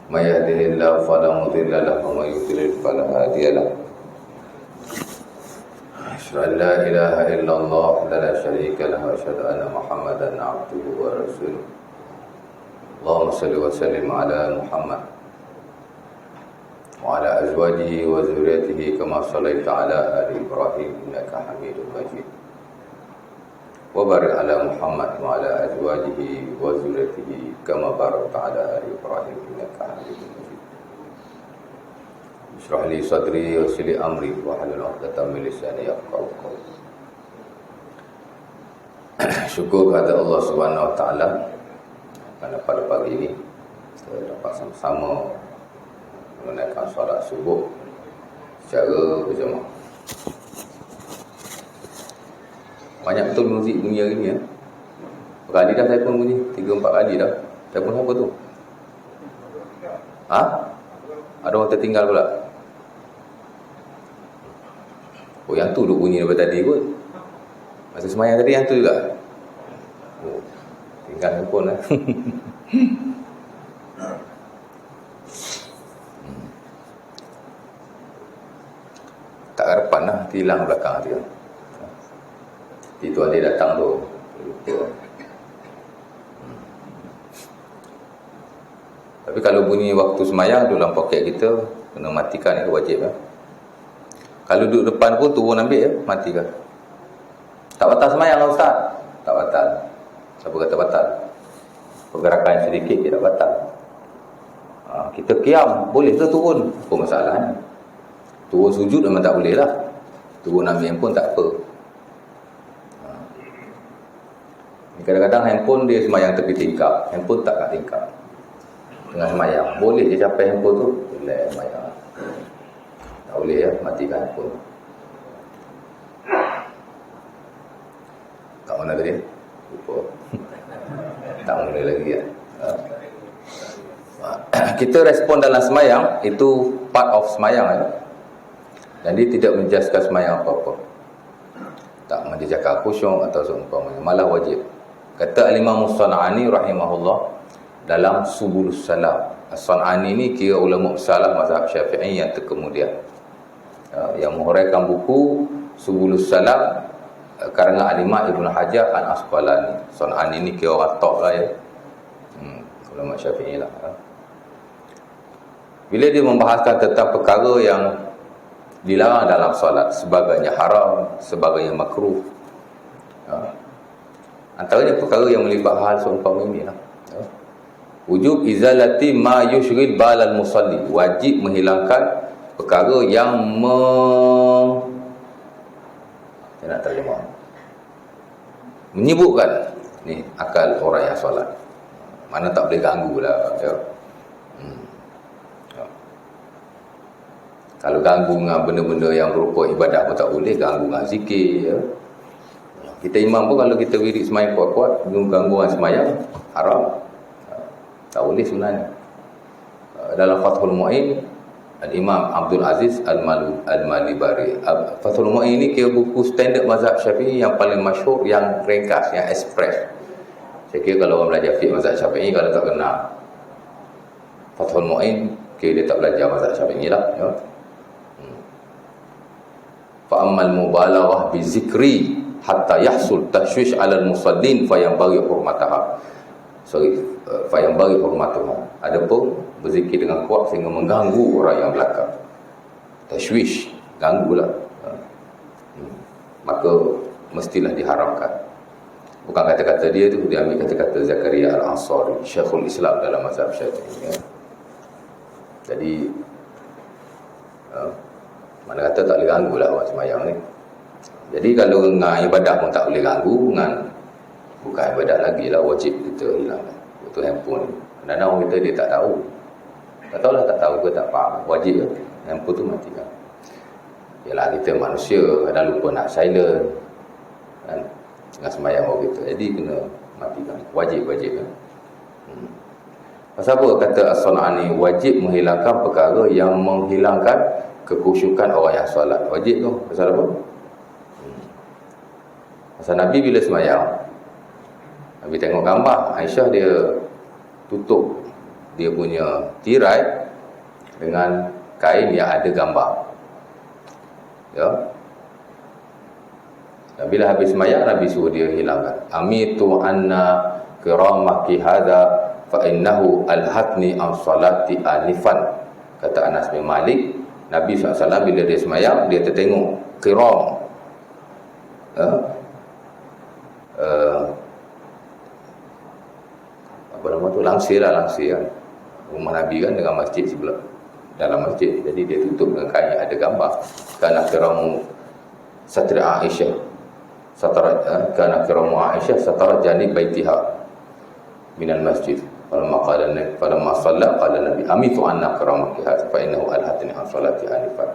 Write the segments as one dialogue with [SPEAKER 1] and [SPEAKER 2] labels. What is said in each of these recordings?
[SPEAKER 1] may yahdihillahu fala mudilla lahu wa may yudlil fala hadiya lahu. Asyhadu an la ilaha illallah la syarika lahu wa asyhadu anna Muhammadan abduhu wa rasuluh. Allahumma shalli wa sallim ala Muhammad wa ala azwajihi wa dzurriyyatihi kama shallaita ala ali Ibrahim innaka Hamidum Majid. Wa barik ala Muhammad wa ala azwajihi wa dzurriyyatihi kama barakta ala ali Ibrahim innaka Hamidum Majid. Ishrah li sadri wa yassir li amri wa hlul 'uqdatam min lisani yafqahu qawli. Syukur kepada Allah Subhanahu wa taala kerana pada pagi ini kita dapat sama-sama menunaikan solat subuh secara berjemaah. Banyak betul muzik bunyi hari ni ya. Berkali dah saya pun bunyi, 3-4 kali dah. Saya pun apa tu? Ha? Ada orang tertinggal pula. Oh, yang tu duk bunyi daripada tadi kot. Masa semayang tadi yang tu juga. Oh, tinggal handphone lah. Tak ke depan lah, hilang belakang dia. Itu dia datang tu. Lupa. Tapi kalau bunyi waktu semayang dalam poket kita, kena matikan, itu wajib lah. Kalau duduk depan pun turun ambil ya, matikan. Tak batal semayang lah Ustaz? Tak batal. Siapa kata batal? Pergerakan sedikit tidak batal. Kita qiyam, boleh ke turun? Apa masalahnya? Turun sujud memang tak boleh lah. Turun ambil pun tak apa. Kadang-kadang handphone dia semayang tepi tingkap, handphone tak kat tingkap. Tengah semayang, boleh je capai handphone tu? Boleh semayang. Tak boleh ya, matikan handphone. Kat mana tadi? Lupa. Tak boleh lagi ya. Kita respon dalam semayang, itu part of semayang ya. Dan dia tidak menjaskan semayang apa-apa. Tak menjajakan khusyuk atau seumpamanya, malah wajib. Kata Al-Imam As-San'ani rahimahullah dalam Subulus Salam. As-San'ani ni kira ulama salah mazhab Syafi'i yang terkemudian. Yang menghuraikan buku Subulus Salam karangan Al-Imam Ibn Hajar Al-Asqalani. As-San'ani ni kira orang top lah ya. Ulama Syafi'i lah. Bila dia membahaskan tentang perkara yang dilarang dalam solat, sebagainya haram, sebagainya makruh. Antaranya perkara yang melibat hal seumpama ini lah. Wujub izalati ma yushghil balal musalli, wajib menghilangkan perkara yang saya nak terjemah, menyibukkan ni akal orang yang solat. Mana tak boleh ganggu lah ya. Kalau ganggu dengan benda-benda yang berupa ibadah pun tak boleh, ganggu dengan zikir ya. Kita imam pun kalau kita wirid semayang kuat-kuat, gangguan semayang haram. Tak boleh sebenarnya. Dalam Fathul Mu'in, Al-Imam Abdul Aziz Al-Malibari. Fathul Mu'in ini kira buku standard mazhab Syafi'i yang paling masyhur, yang ringkas, yang express. Saya kira kalau orang belajar fiqh mazhab Syafi'i, kalau tak kenal Fathul Mu'in, kira dia tak belajar mazhab Syafi'i lah ya. Fa'amal mubalaghah bi zikri hatta yahsul tashwish 'ala al-musallin fayanbaghi hurmataha. Fayanbaghi hurmatuha. Adapun berzikir dengan kuat sehingga mengganggu orang yang belakang, tashwish, ganggulah, maka mestilah diharamkan. Bukan kata-kata dia tu, dia ambil kata-kata Zakaria Al-Ansari, Syekhul Islam dalam mazhab Syafi'i ya. Jadi mana kata tak boleh ganggu lah orang semayang ni. Jadi kalau dengan ibadah pun tak boleh ganggu, dengan bukan ibadah lagi lah, wajib kita hilangkan. Itu handphone ni. Kadang-kadang orang kita dia tak tahu. Tak tahulah, tak tahu ke tak faham. Wajib lah, handphone tu matikan. Yalah, kita manusia, kadang lupa nak silent kan, dengan semayang orang kita. Jadi kena matikan. Wajib-wajib kan. Pasal apa kata As-San'ani wajib menghilangkan perkara yang menghilangkan kekhusyukan orang yang solat? Wajib tu. Pasal apa? Pasal Nabi bila semayang, Nabi tengok gambar Aisyah, dia tutup dia punya tirai dengan kain yang ada gambar. Ya. Dan bila habis sembahyang, Nabi suruh dia hilangkan. Amitu anna kiramaki hadha fa innahu alhatni an salati anifan. Kata Anas bin Malik, Nabi SAW bila dia sembahyang, dia tertengok kiram. Apa nama tu? Langsir lah, langsir kan. Rumah Nabi kan dengan masjid sebelah dalam masjid. Jadi dia tutup dengan kain yang ada gambar. Kana kiramu satri Aisyah. Kana kiramu Aisyah satara janib baitiha minal masjid. Falamma shalla qala Nabi amitu anna kiramaki hadha fa innahu alhatni an salati anifan.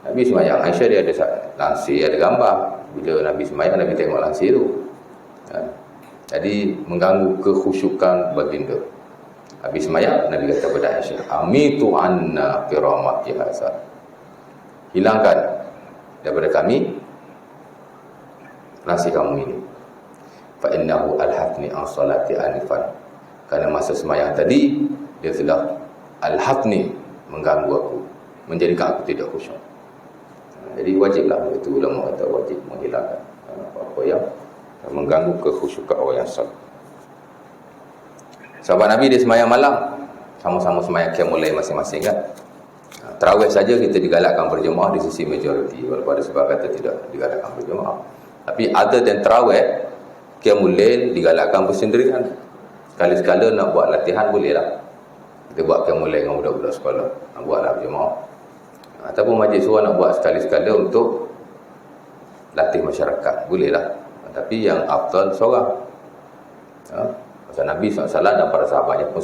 [SPEAKER 1] Nabi sembahyang, Aisyah dia ada langsir, ada gambar. Bila Nabi sembahyang, Nabi tengok langsir tu. Jadi mengganggu kekhusyukan baginda. Habis sembahyang, Nabi kata kepada Aisyah, amitu anna kiramaki hadha. Hilangkan daripada kami langsir kamu ini. Fa innahu alhatni an salati anifan. Kerana masa sembahyang tadi dia telah alhatni, mengganggu aku, menjadikan aku tidak khusyuk. Jadi wajiblah, itu ulama kata wajib menghilangkan apa-apa yang mengganggu kekhusyukan orang yang salat. Sahabat Nabi dia sembahyang malam, sama-sama sembahyang qiyamul lail masing-masing kan. Tarawih saja kita digalakkan berjemaah di sisi majoriti, walaupun ada sebab kata tidak digalakkan berjemaah. Tapi other than tarawih, qiyamul lail digalakkan bersendirian. Sekali-sekala nak buat latihan bolehlah. Kita buat qiyamul lail dengan budak-budak sekolah, nak buatlah berjemaah. Ataupun majlis surah nak buat sekali-sekala untuk latih masyarakat, bolehlah. Tapi yang afdal seorang. Pasal Nabi SAW dan para sahabatnya pun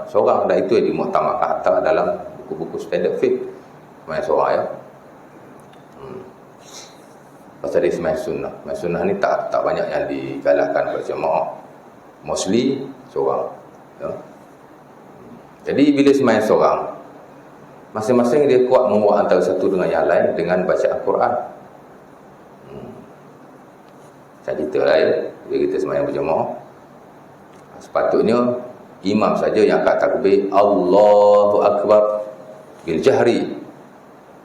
[SPEAKER 1] seorang, dan itu yang dimuktamarkan hatta dalam buku-buku standard fiqh. Sembahyang seorang ya. Pasal dia sembahyang sunnah. Sembahyang sunnah ni tak banyak yang digalakkan berjemaah. Mostly seorang. Ya. Jadi bila sembahyang seorang, masing-masing dia kuat membuat antara satu dengan yang lain dengan baca Al-Quran. Saya ceritalah ya, bila kita sembahyang berjemaah, sepatutnya imam saja yang akan takbir Allahu Akbar bil jahri,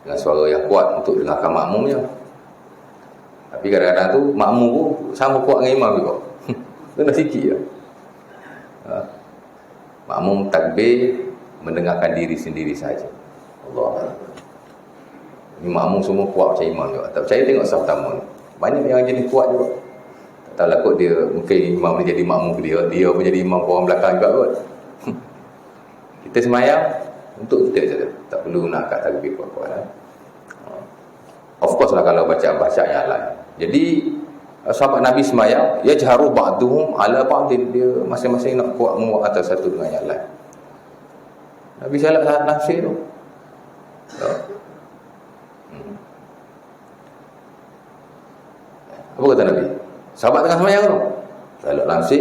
[SPEAKER 1] dengan suara yang kuat untuk dengarkan makmumnya. Tapi kadang-kadang tu makmum pun sama kuat dengan imam juga. Kena sikit je. Makmum takbir mendengarkan diri sendiri saja. Allah. Ini makmum semua kuat macam imam juga. Tak percaya tengok saf tamu ni. Banyak yang jadi kuat juga. Tak tahulah kot dia, mungkin imam ni jadi makmum ke dia pun jadi imam ke orang belakang juga kot. Kita sembahyang untuk kita saja. Tak perlu nak kat takbir kuat-kuat. Of course lah kalau baca yang lain. Jadi sahabat Nabi sembahyang, yajharu ba'duhum ala ba'din, dia masing-masing nak kuat menguat atas satu dengan yang lain. Nabi salat nafsi tu. Apa kata Nabi? Sahabat tengah sembahyang tu, salat nafsi,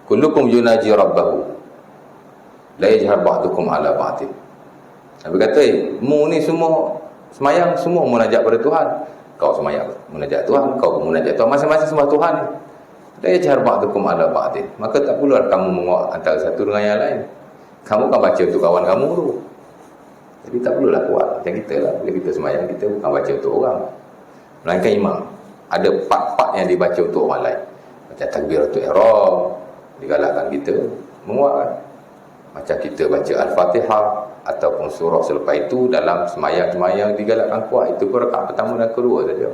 [SPEAKER 1] kullukum yunaji rabbahu la yajhar ba'dukum ala ba'din. Nabi kata, mu ni semua sembahyang, semua munajat pada Tuhan. Kau sembahyang munajat Tuhan, kau munajat Tuhan, masing-masing sembah Tuhan ni. La yajhar ba'dukum ala ba'din. Maka tak perlu kamu menguat antara satu dengan yang lain. Kamu kan baca untuk kawan kamu tu. Jadi tak perlulah kuat macam kita lah. Bila kita sembahyang, kita bukan baca untuk orang, melainkan imam. Ada part-part yang dibaca untuk orang lain. Macam takbiratul ihram, digalakkan kita menguatkan. Macam kita baca Al-Fatihah ataupun surah selepas itu dalam sembahyang-sembahyang digalakkan kuat. Itu pun rakaat pertama dan kedua saja.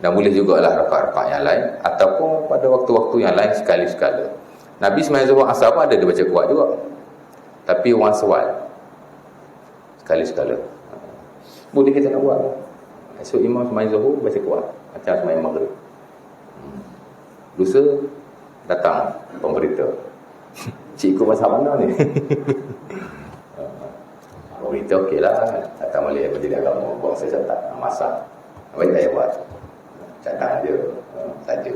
[SPEAKER 1] Dan boleh jugalah rakaat-rakaat yang lain ataupun pada waktu-waktu yang lain sekali-sekala. Nabi sembahyang zuhur asar pun ada dia baca kuat juga. Tapi once a while, sekali-sekala. Boleh kita nak buat. Esok imam sembahyang zuhur baca kuat macam sembahyang maghrib. Lusa datang pemberita. Cik ikut mazhab mana ni? Pemberita okey lah. Datang balik Majlis Agama, bawa saya catat masak. Apa yang saya buat? Catat je, saja.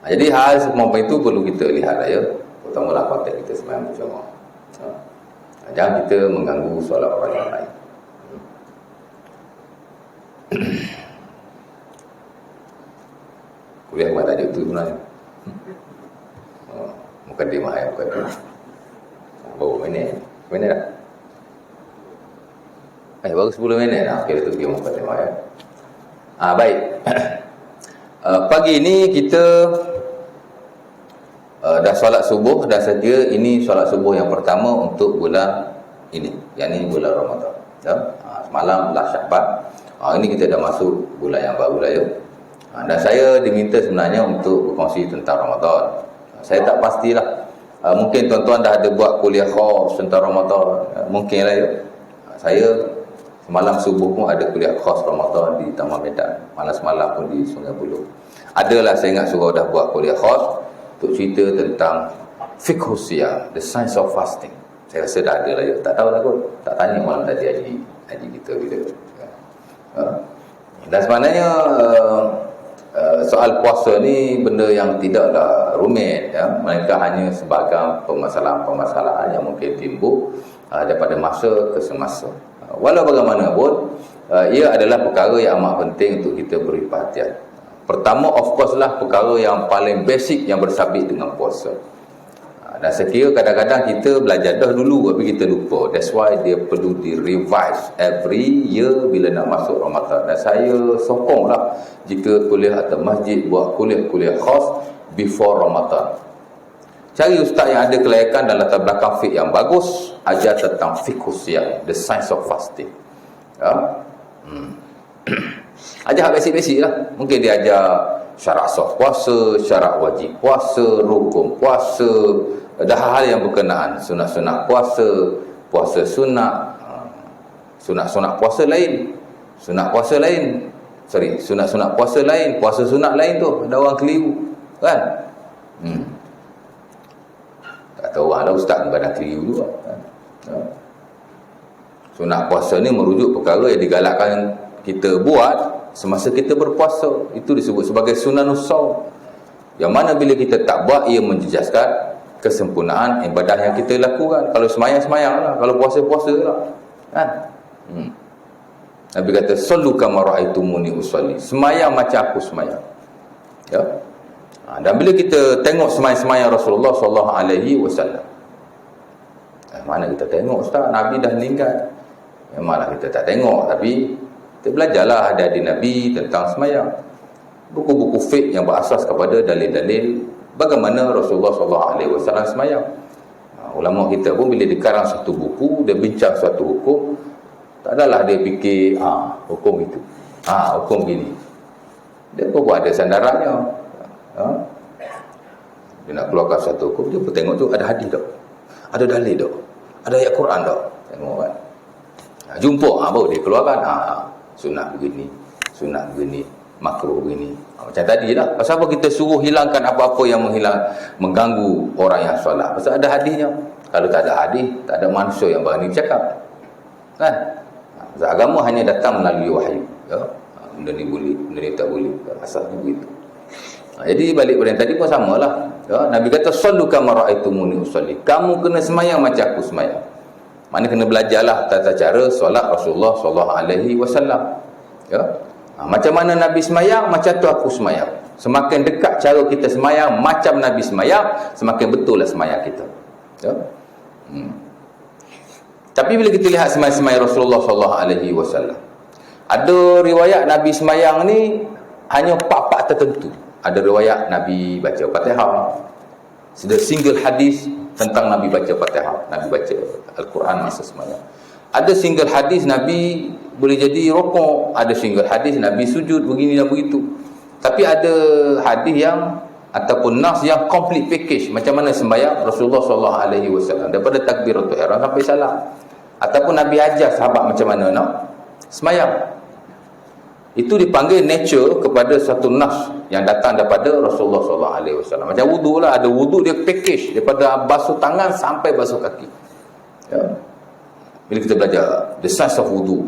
[SPEAKER 1] Jadi hal semua itu perlu kita lihat lah ya. Terutamalah konteks kita sembahyang berjemaah. Jangan kita mengganggu solat orang yang lain. Kuliah buat tajuk tu sebenarnya. Mukadimah ya, mukadimah. Oh, minit dah. Baru 10 minit dah. Okey, itu dia mukadimah ya. Baik. Pagi ni kita dah solat subuh, dah sedia. Ini solat subuh yang pertama untuk bulan ini, yakni bulan Ramadan ya. Semalam lah Syakban. Ini kita dah masuk bulan yang baru lah ya. Dan saya diminta sebenarnya untuk berkongsi tentang Ramadan. Saya tak pastilah. Mungkin tuan-tuan dah ada buat kuliah khas tentang Ramadan. Mungkin lah ya. Saya semalam subuh pun ada kuliah khas Ramadan di Taman Medan. Malam semalam pun di Sungai Buloh. Adalah saya ingat surau dah buat kuliah khas untuk cerita tentang fiqh siyam, the science of fasting. Saya rasa dah ada lah ya. Tak tahu lah kot. Tak tanya malam tadi haji kita bila. Dan sebenarnya soal puasa ni benda yang tidaklah rumit ya, melainkan hanya sebagai permasalahan-permasalahan yang mungkin timbul daripada masa ke semasa. Walau bagaimanapun ia adalah perkara yang amat penting untuk kita beri perhatian. Pertama, of course lah, perkara yang paling basic yang bersabit dengan puasa. Dan sekira kadang-kadang kita belajar dah dulu tapi kita lupa. That's why dia perlu di-revise every year bila nak masuk Ramadan. Dan saya sokonglah jika kuliah atau masjid buat kuliah-kuliah khas before Ramadan. Cari ustaz yang ada kelayakan dan latar belakang fiqh yang bagus, ajar tentang fiqh siyam, the science of fasting. Ya. Ajar basic-basic lah. Mungkin dia ajar syarat sah puasa, syarat wajib puasa, rukun puasa, dah hal yang berkenaan sunat-sunat puasa, puasa sunat, sunat-sunat puasa lain, sunat puasa lain, sunat-sunat puasa lain, puasa sunat lain tu. Ada orang keliru kan. Tak tahu orang lah ustaz kadang keliru juga kan? Sunat puasa ni merujuk perkara yang digalakkan kita buat semasa kita berpuasa. Itu disebut sebagai sunanus shaum, yang mana bila kita tak buat, ia menjejaskan kesempurnaan ibadah yang kita lakukan. Kalau semayang-semayang lah, kalau puasa-puasa lah kan. Nabi kata sallu kama ra'aitumuni usalli, semayang macam aku semayang ya. Dan bila kita tengok semayang-semayang Rasulullah SAW, mana kita tengok ustaz, Nabi dah meninggal. Memanglah kita tak tengok, tapi kita belajarlah hadis Nabi tentang semayang. Buku-buku fiqh yang berasas kepada dalil-dalil bagaimana Rasulullah SAW semayang. Ulama kita pun bila dikarang satu buku, dia bincang suatu hukum, tak adalah dia fikir hukum itu, hukum gini. Dia pun ada sandarannya. Dia nak keluarkan satu hukum, dia pun tengok tu ada hadis tak, ada dalil tak, ada ayat Quran tak, tengok kan. Jumpa baru dia keluarkan sunat begini, sunat begini, makruh begini. Macam tadi lah. Pasal apa kita suruh hilangkan apa-apa yang mengganggu orang yang solat? Pasal ada hadisnya. Kalau tak ada hadis, tak ada manusia yang berani bercakap kan. Pasal agama hanya datang melalui wahyu ya? Benda ni boleh, benda ni tak boleh, asalnya begitu. Jadi balik pada yang tadi pun samalah ya? Nabi kata sallu kama ra'aitumuni usalli, kamu kena semayang macam aku semayang. Mana kena belajarlah tata cara solat Rasulullah SAW ya. Macam mana Nabi semayang, macam tu aku semayang. Semakin dekat cara kita semayang macam Nabi semayang, semakin betul lah semayang kita ya. Tapi bila kita lihat semayang-semayang Rasulullah SAW, ada riwayat Nabi semayang ni hanya part-part tertentu. Ada riwayat Nabi baca Fatihah, ada single hadis tentang Nabi baca Fatihah, Nabi baca Al-Quran masa semayang. Ada single hadis Nabi boleh jadi rokok, ada single hadis Nabi sujud begini dan begitu. Tapi ada hadis yang ataupun nas yang complete package, macam mana sembahyang Rasulullah SAW daripada takbiratul ihram sampai salam. Ataupun Nabi ajar sahabat macam mana nak sembahyang. Itu dipanggil nature kepada satu nas yang datang daripada Rasulullah SAW. Macam wudu lah, ada wudu dia package daripada basuh tangan sampai basuh kaki ya. Bila kita belajar the science of wudu,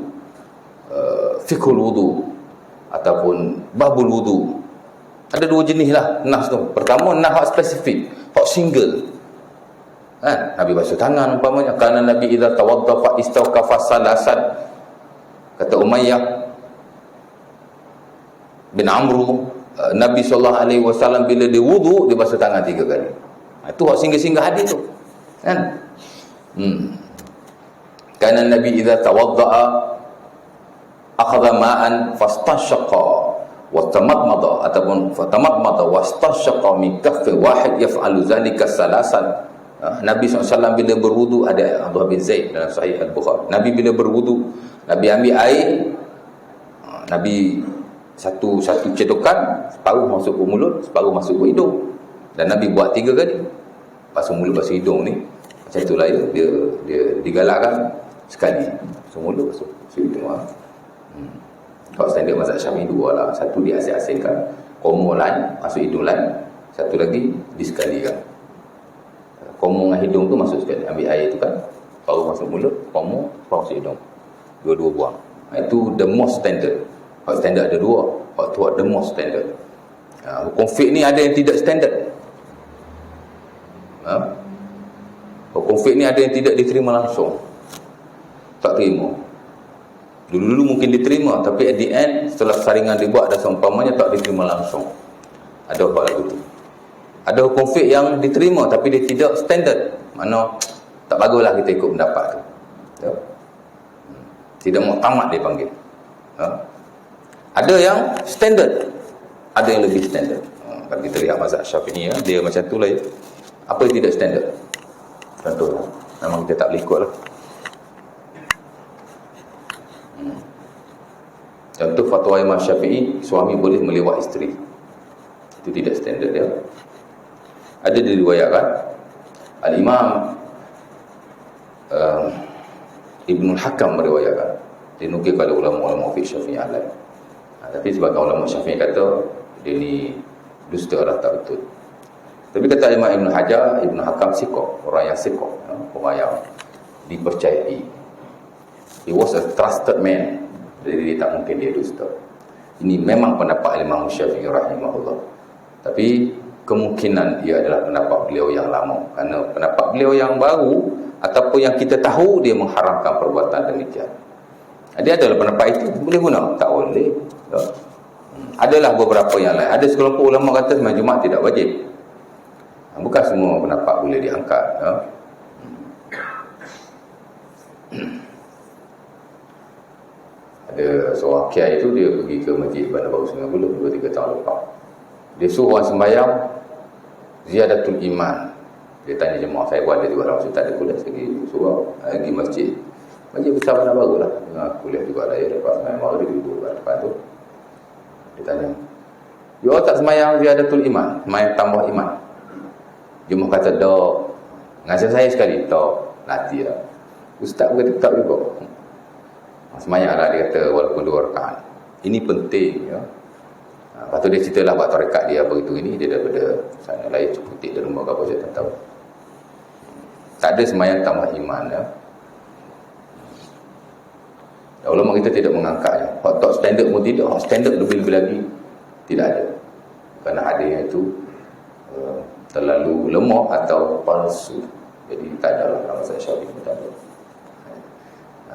[SPEAKER 1] fiqhul wudu ataupun babul wudu, ada dua jenis lah nas tu. Pertama nas hak spesifik, hak single kan. Nabi basuh tangan umpamanya, kerana Nabi idza tawadda fa istawqafa salasan, kata Umayyah bin Amru, Nabi SAW bila dia wudu, dia basuh tangan 3 kali. Itu hak singgah-singgah hadis tu. Kan? Kana Nabi idza tawadda'a akhadha ma'an fastashaqa wa tamadmada ataupun fatamadmada wastashaqa min kaffi wahid yaf'alu zalika salasan. Nabi SAW bila berwudu, ada Abdullah bin Zaid dalam Sahih Al-Bukhari. Nabi bila berwudu, Nabi ambil air, Nabi satu cedokan, separuh masuk ke mulut, separuh masuk ke hidung. Dan Nabi buat 3 kali. Basuh mulut, basuh hidung ni. Macam itulah ya, dia digalakkan sekali. Basuh mulut, basuh hidung. Kalau standard mazhab Syafi'i 2 lah. Satu diasing-asingkan, komo lain, masuk hidung lain. Satu lagi disekalikan. Komo dengan hidung tu masuk sekali. Ambil air tu kan, baru masuk mulut, komo, baru masuk hidung. Dua-dua buang. Itu the most standard. Hak standard ada 2. Hak tu the most standard. Hukum fiqh ni ada yang tidak standard. Hukum fiqh ni ada yang tidak diterima langsung. Tak terima. Dulu-dulu mungkin diterima, tapi at the end, setelah saringan dibuat dan seumpamanya tak diterima langsung. Ada apa lagu tu? Ada hukum fiqh yang diterima tapi dia tidak standard. Mana tak baguslah kita ikut pendapat tu. Ya? Tidak muktamad dia panggil. Ada yang standard, ada yang lebih standard. Kalau kita lihat mazhab Syafi'i, dia macam tu lah ya. Apa yang tidak standard? Contohnya, memang kita tak boleh ikut lah. Contoh fatwa Imam Syafi'i, suami boleh melewat isteri. Itu tidak standard ya. Ada diriwayatkan Al-Imam Ibnul Hakam meriwayatkan, dinukil oleh ulama-ulama fiqh Syafi'i lain. Tapi sebagai ulama Syafi'i kata dia ni dusta orang tak betul. Tapi kata Imam Ibn Hajar, Ibn Hakam siqah, orang yang siqah, orang yang dipercayai. He was a trusted man. Jadi dia tak mungkin dia dusta. Ini memang pendapat Imam Syafi'i rahimahullah. Tapi kemungkinan ia adalah pendapat beliau yang lama. Kerana pendapat beliau yang baru ataupun yang kita tahu, dia mengharamkan perbuatan demikian. Dia adalah pendapat itu, boleh guna? Tak boleh. Ya. Adalah beberapa yang lain. Ada sekelompok ulama kata sembahyang Jumaat tidak wajib. Bukan semua pendapat boleh diangkat. Ya. Ada seorang kiai itu, dia pergi ke Masjid Bandar Baru Sungai Buloh 2-3 tahun lepas. Dia suruh orang sembahyang ziyadatul iman. Dia tanya jemaah, saya buat ada juga orang tak ada kuliah lagi, suruh pergi masjid. Masjid besar Bandar Baru lah. Kuliah juga ada ya, lepas sembahyang maghrib duduk kat depan tu. Dia tanya, you all tak sembahyang ziyadatul iman, sembahyang tambah iman? Jemaah kata, dok. Ngasih saya sekali, dok. Nanti lah. Ustaz pun kata, tak juga. Sembahyang lah, dia kata, walaupun 2 rakaat. Ini penting ya. Lepas tu dia ceritalah buat tarekat dia apa itu ini, dia daripada sana lain Ceputik dan rumah apa saya tak tahu. Tak ada sembahyang tambah iman ya. Ulama kita tidak mengangkatnya. Hak top standard pun tidak, hak standard lebih-lebih lagi tidak ada. Kerana adanya itu terlalu lemah atau palsu. Jadi tak ada lah dalam mazhab Syafi'i tak ada.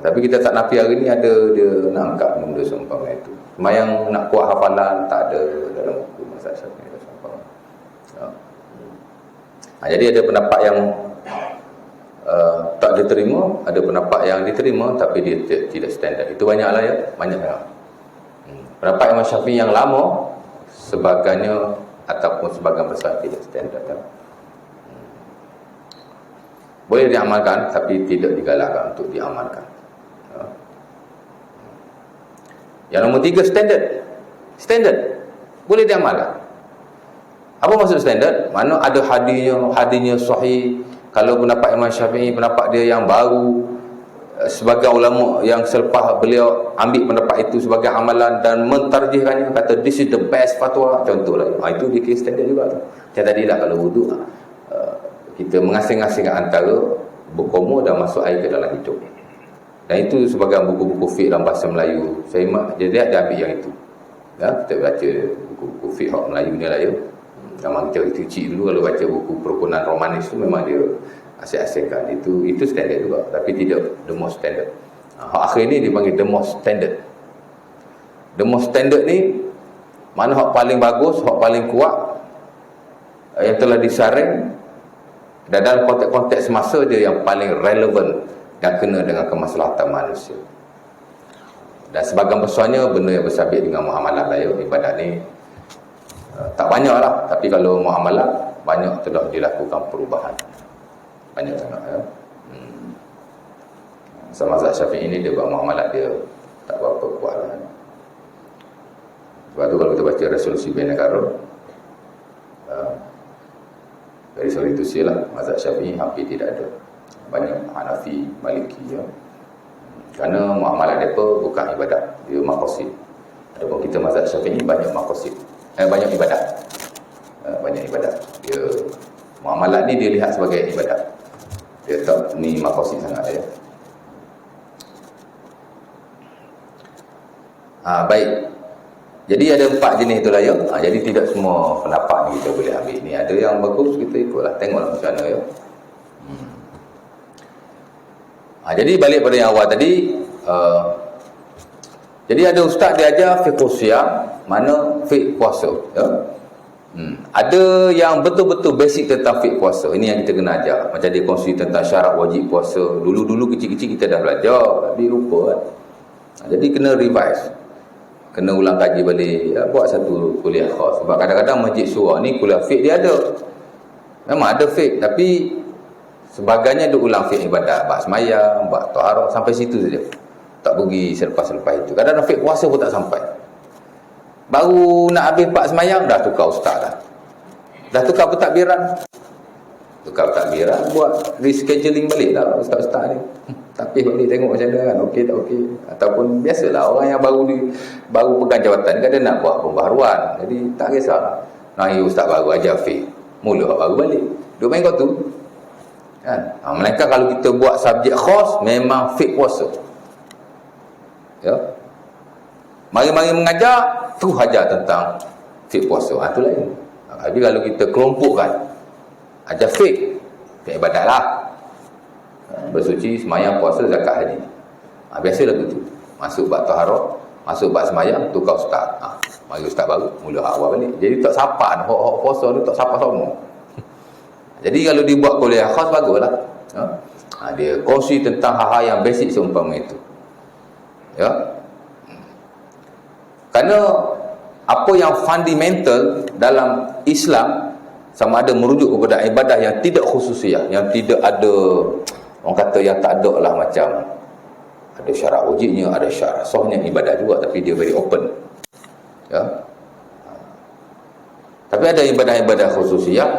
[SPEAKER 1] Tapi kita tak nafi hari ni ada dia nak angkat benda seumpama itu. Sembahyang nak kuat hafalan tak ada dalam buku mazhab Syafi'i seumpama. Jadi ada pendapat yang tak diterima, ada pendapat yang diterima tapi dia tidak standard. Itu banyaklah ya, banyaklah. Pendapat Imam Syafi'i yang lama sebagainya ataupun sebagian besar tidak standard ya. Boleh diamalkan tapi tidak digalakkan untuk diamalkan. Yang nombor 3 standard. Standard boleh diamalkan. Apa maksud standard? Mana ada hadisnya sahih. Kalau pendapat Imam Syafi'i, pendapat dia yang baru, sebagai ulama yang selepas beliau ambil pendapat itu sebagai amalan dan mentarjihkannya, kata this is the best fatwa, contohlah. Itu dikira standard juga. Macam tadilah kalau wuduk, kita mengasing-asingkan antara berkomo dan masuk air ke dalam hidung. Dan itu sebagai buku-buku fiqh dalam bahasa Melayu. Saya jadi dia ambil yang itu. Ya, kita baca buku-buku fiqh Melayu ni lah ya. Memang kita kecil dulu kalau baca buku perukunan Romanis tu memang dia asing-asingkan. Itu standard juga, tapi tidak the most standard. Akhir ni dipanggil the most standard. The most standard ni mana hak paling bagus, hak paling kuat yang telah disaring Dan dalam konteks-konteks semasa dia yang paling relevan yang kena dengan kemaslahatan manusia. Dan sebahagian besarnya benda yang bersabit dengan muamalat lah ya. Ibadat ni tak banyak lah, tapi kalau muamalat banyak telah dilakukan perubahan. Banyak sangat ya. Sama mazhab Syafi'i ini dia buat muamalat dia tak berapa kuat lah. Sebab tu kalau kita baca resolusi Bina Negara, dari suri itu silah mazhab Syafi'i hampir tidak ada. Banyak Hanafi, Maliki ya. Kerana muamalat mereka bukan ibadat, dia maqasid. Adapun kita mazhab Syafi'i banyak maqasid. Banyak ibadat. Banyak ibadat. Dia muamalat ni dia lihat sebagai ibadat. Dia tak ni maqasid sangat ya. Baik. Jadi ada 4 jenis itulah ya. Jadi tidak semua pendapat ni kita boleh ambil. Ni ada yang bagus, kita ikutlah. Tengoklah macam mana ya. Jadi balik pada yang awal tadi, jadi ada ustaz dia ajar fiqh siyam, mana fiqh puasa ya. Ada yang betul-betul basic tentang fiqh puasa. Ini yang kita kena ajar. Macam dia kongsi tentang syarat wajib puasa. Dulu-dulu kecil-kecil kita dah belajar, tapi lupa kan. Jadi kena revise, kena ulang kaji balik ya, buat satu kuliah khas. Sebab kadang-kadang masjid surah ni kuliah fiqh dia ada, memang ada fiqh, tapi sebagainya dia ulang fiqh ibadat, bab semayang, bab taharah, sampai situ saja, tak pergi selepas-selepas itu. Kadang-kadang fiqh puasa pun tak sampai, baru nak habis bab semayang dah tukar ustaz dah tukar pentadbiran, buat rescheduling balik dah ustaz-ustaz ni. Tapi balik tengok macam mana kan, okey tak okey. Ataupun biasalah orang yang baru pegang jawatan ni kadang nak buat pembaharuan. Jadi tak kisahlah. Ustaz baru ajar fiqh, mula baru balik. Duk main kat tu. Kan? Melainkan kalau kita buat subjek khas, memang fiqh puasa. Ya. Mari-mari mengajar, tu ajar tentang fiqh puasa. Itu lain. Jadi kalau kita kelompokkan, ajar fiqh ibadat lah. Bersuci, semayang, puasa, zakat, haji. Biasalah begitu. Masuk bab taharah, masuk bab semayang, tukar ustaz. Mari ustaz baru, mula awal balik. Jadi tak sapa, hak puasa ni tak sapa semua. Jadi kalau dibuat kuliah khas, baguslah. Dia kongsi tentang hal-hal yang basic seumpama itu. Ya. Kerana apa yang fundamental dalam Islam, sama ada merujuk kepada ibadah yang tidak khususiyah, yang tidak ada, orang kata yang tak ada lah, macam ada syarat wajibnya, ada syarat sahnya, ibadah juga, tapi dia very open ya. Tapi ada ibadah-ibadah khususiyah,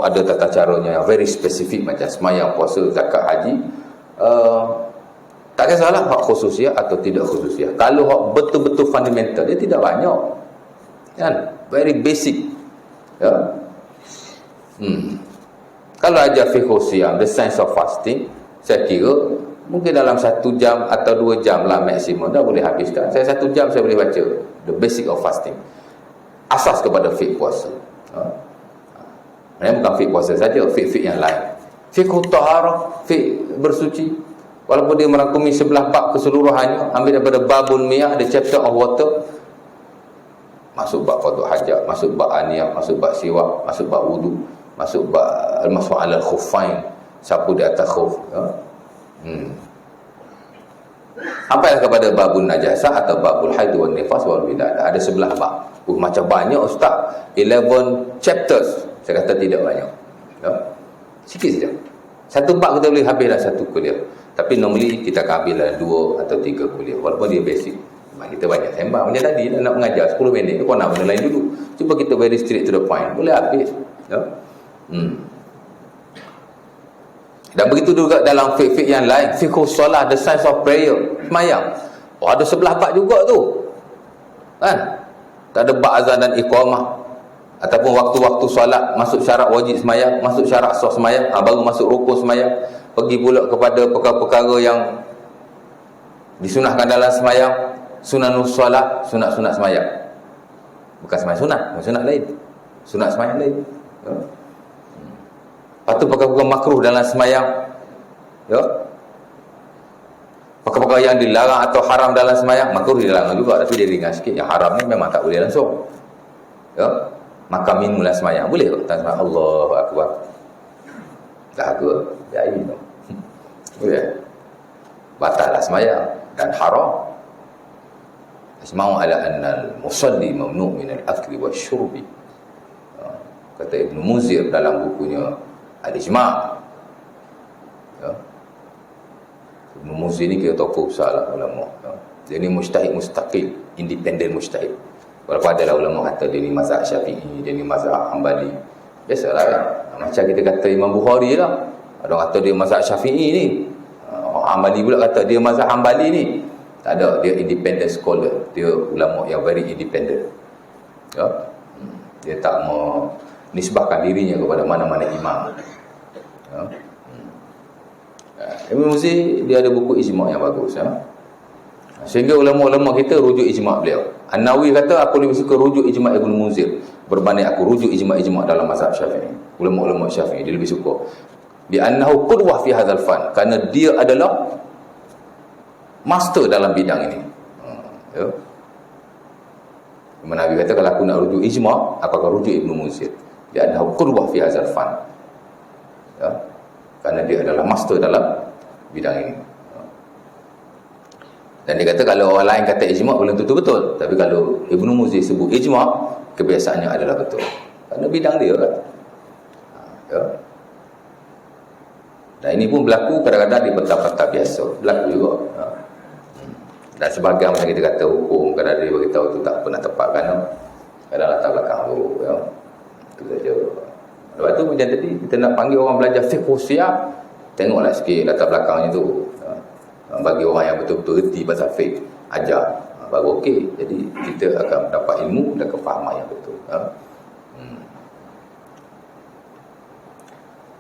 [SPEAKER 1] ada tata caranya yang very spesifik, macam semayang, puasa, zakat, haji. Tak kisahlah hak khususiyah atau tidak khususiyah. Kalau hak betul-betul fundamental, dia tidak banyak kan, very basic ya. Kalau ajar fiqh siyam, the science of fasting, saya kira mungkin dalam 1 jam atau 2 jam lah maksimum dah boleh habiskan. Saya 1 jam saya boleh baca the basic of fasting, asas kepada fiqh puasa. Bukan fiqh puasa saja, fiqh yang lain, fiqh taharah, fiqh bersuci, walaupun dia merangkumi 11 bab keseluruhannya. Ambil daripada babul miyah, the chapter of water, masuk bab fardhu hajat, masuk bab aniyah, masuk bab siwak, masuk bab wudu, masuk bab al-mashu' ala al-khuffain, sapu di atas khuf ya. Sampailah kepada babul najasah atau babul haid wal nifas wal wiladah. Ada 11 bab. Macam banyak ustaz, 11 chapters. Saya kata tidak banyak ya. Sikit saja. Satu bab kita boleh habis dalam 1 kuliah. Tapi normally kita akan habis dalam 2 atau 3 kuliah, walaupun dia basic. Kita banyak sembang. Macam tadi nak mengajar 10 minit, kau nak benda lain dulu. Cuba kita very straight to the point, boleh habis ya. Dan begitu juga dalam fiqh yang lain, fiqh solat, the science of prayer, semayang. Ada 11 bab juga tu kan. Tak ada bab azan dan iqamah, ataupun waktu-waktu solat, masuk syarat wajib semayang, masuk syarat sah semayang, baru masuk rukun semayang, pergi pula kepada perkara-perkara yang disunahkan dalam semayang, sunanus solat, sunat-sunat semayang. Bukan semayang sunat, sunat lain, sunat semayang lain ya. Lepas tu perkara-perkara makruh dalam semayang ya. Perkara-perkara yang dilarang atau haram dalam semayang, makruh dilarang juga, tapi dia ringan sikit. Yang haram ni memang tak boleh langsung ya. makan minum dan semayang. Boleh ke? Tak semayang Allahu Akbar. Dah ke? Jai tu. Boleh. Batal lah semayang dan haram. Isma'u ala anna al-musalli mamnu' min al-akli wa syurbi. Kata Ibn Munzir dalam bukunya Al-Ijma'. Ya. Ibn Munzir ni kira tokoh besar lah ulama. Ya. Dia ni mujtahid mustaqil, independent mujtahid. Walaupun ada lah ulama kata dia ni mazhab Syafi'i, dia ni mazhab Hanbali. Biasalah kan. Macam kita kata Imam Bukhari lah. Ada kata dia mazhab Syafi'i ni. Hanbali pula kata dia mazhab Hanbali ni. Tak ada, dia independent scholar. Dia ulama yang very independent. Ya. Dia tak menisbahkan dirinya kepada mana-mana imam. Ya. Ibn Munzir dia ada buku ijma' yang bagus, ya. Sehingga ulama-ulama kita rujuk ijma' beliau. An-Nawawi kata aku lebih suka rujuk ijma' Ibn Munzir berbanding aku rujuk ijma' dalam mazhab Syafi'i. Ulama-ulama Syafi'i dia lebih suka. Bi annahu qudwah fi hadzal fan, kerana dia adalah master dalam bidang ini. Ya. Nabi kata kalau aku nak rujuk ijma', aku akan rujuk Ibn Munzir. Dia adalah qudwah fi hadzal fan. Ya. Kerana dia adalah master dalam bidang ini. Dan dia kata kalau orang lain kata ijma' belum tentu betul. Tapi kalau Ibn Munzir sebut ijma', kebiasaannya adalah betul. Kerana bidang dia kan. Ya. Dan ini pun berlaku kadang-kadang di peta-peta biasa. Berlaku juga. Ya. Dan sebahagian macam kita kata hukum, kadang dia beritahu tu tak pernah tepat kan. Kadang latar belakang tu. Ya. Itu saja. Lepas tu macam tadi, kita nak panggil orang belajar fiqh usia, tengoklah sikit latar belakangnya tu. Ya. Bagi orang yang betul-betul reti pasal fiqh, ajar. Baru okey. Jadi kita akan dapat ilmu dan kefahaman yang betul. Ya.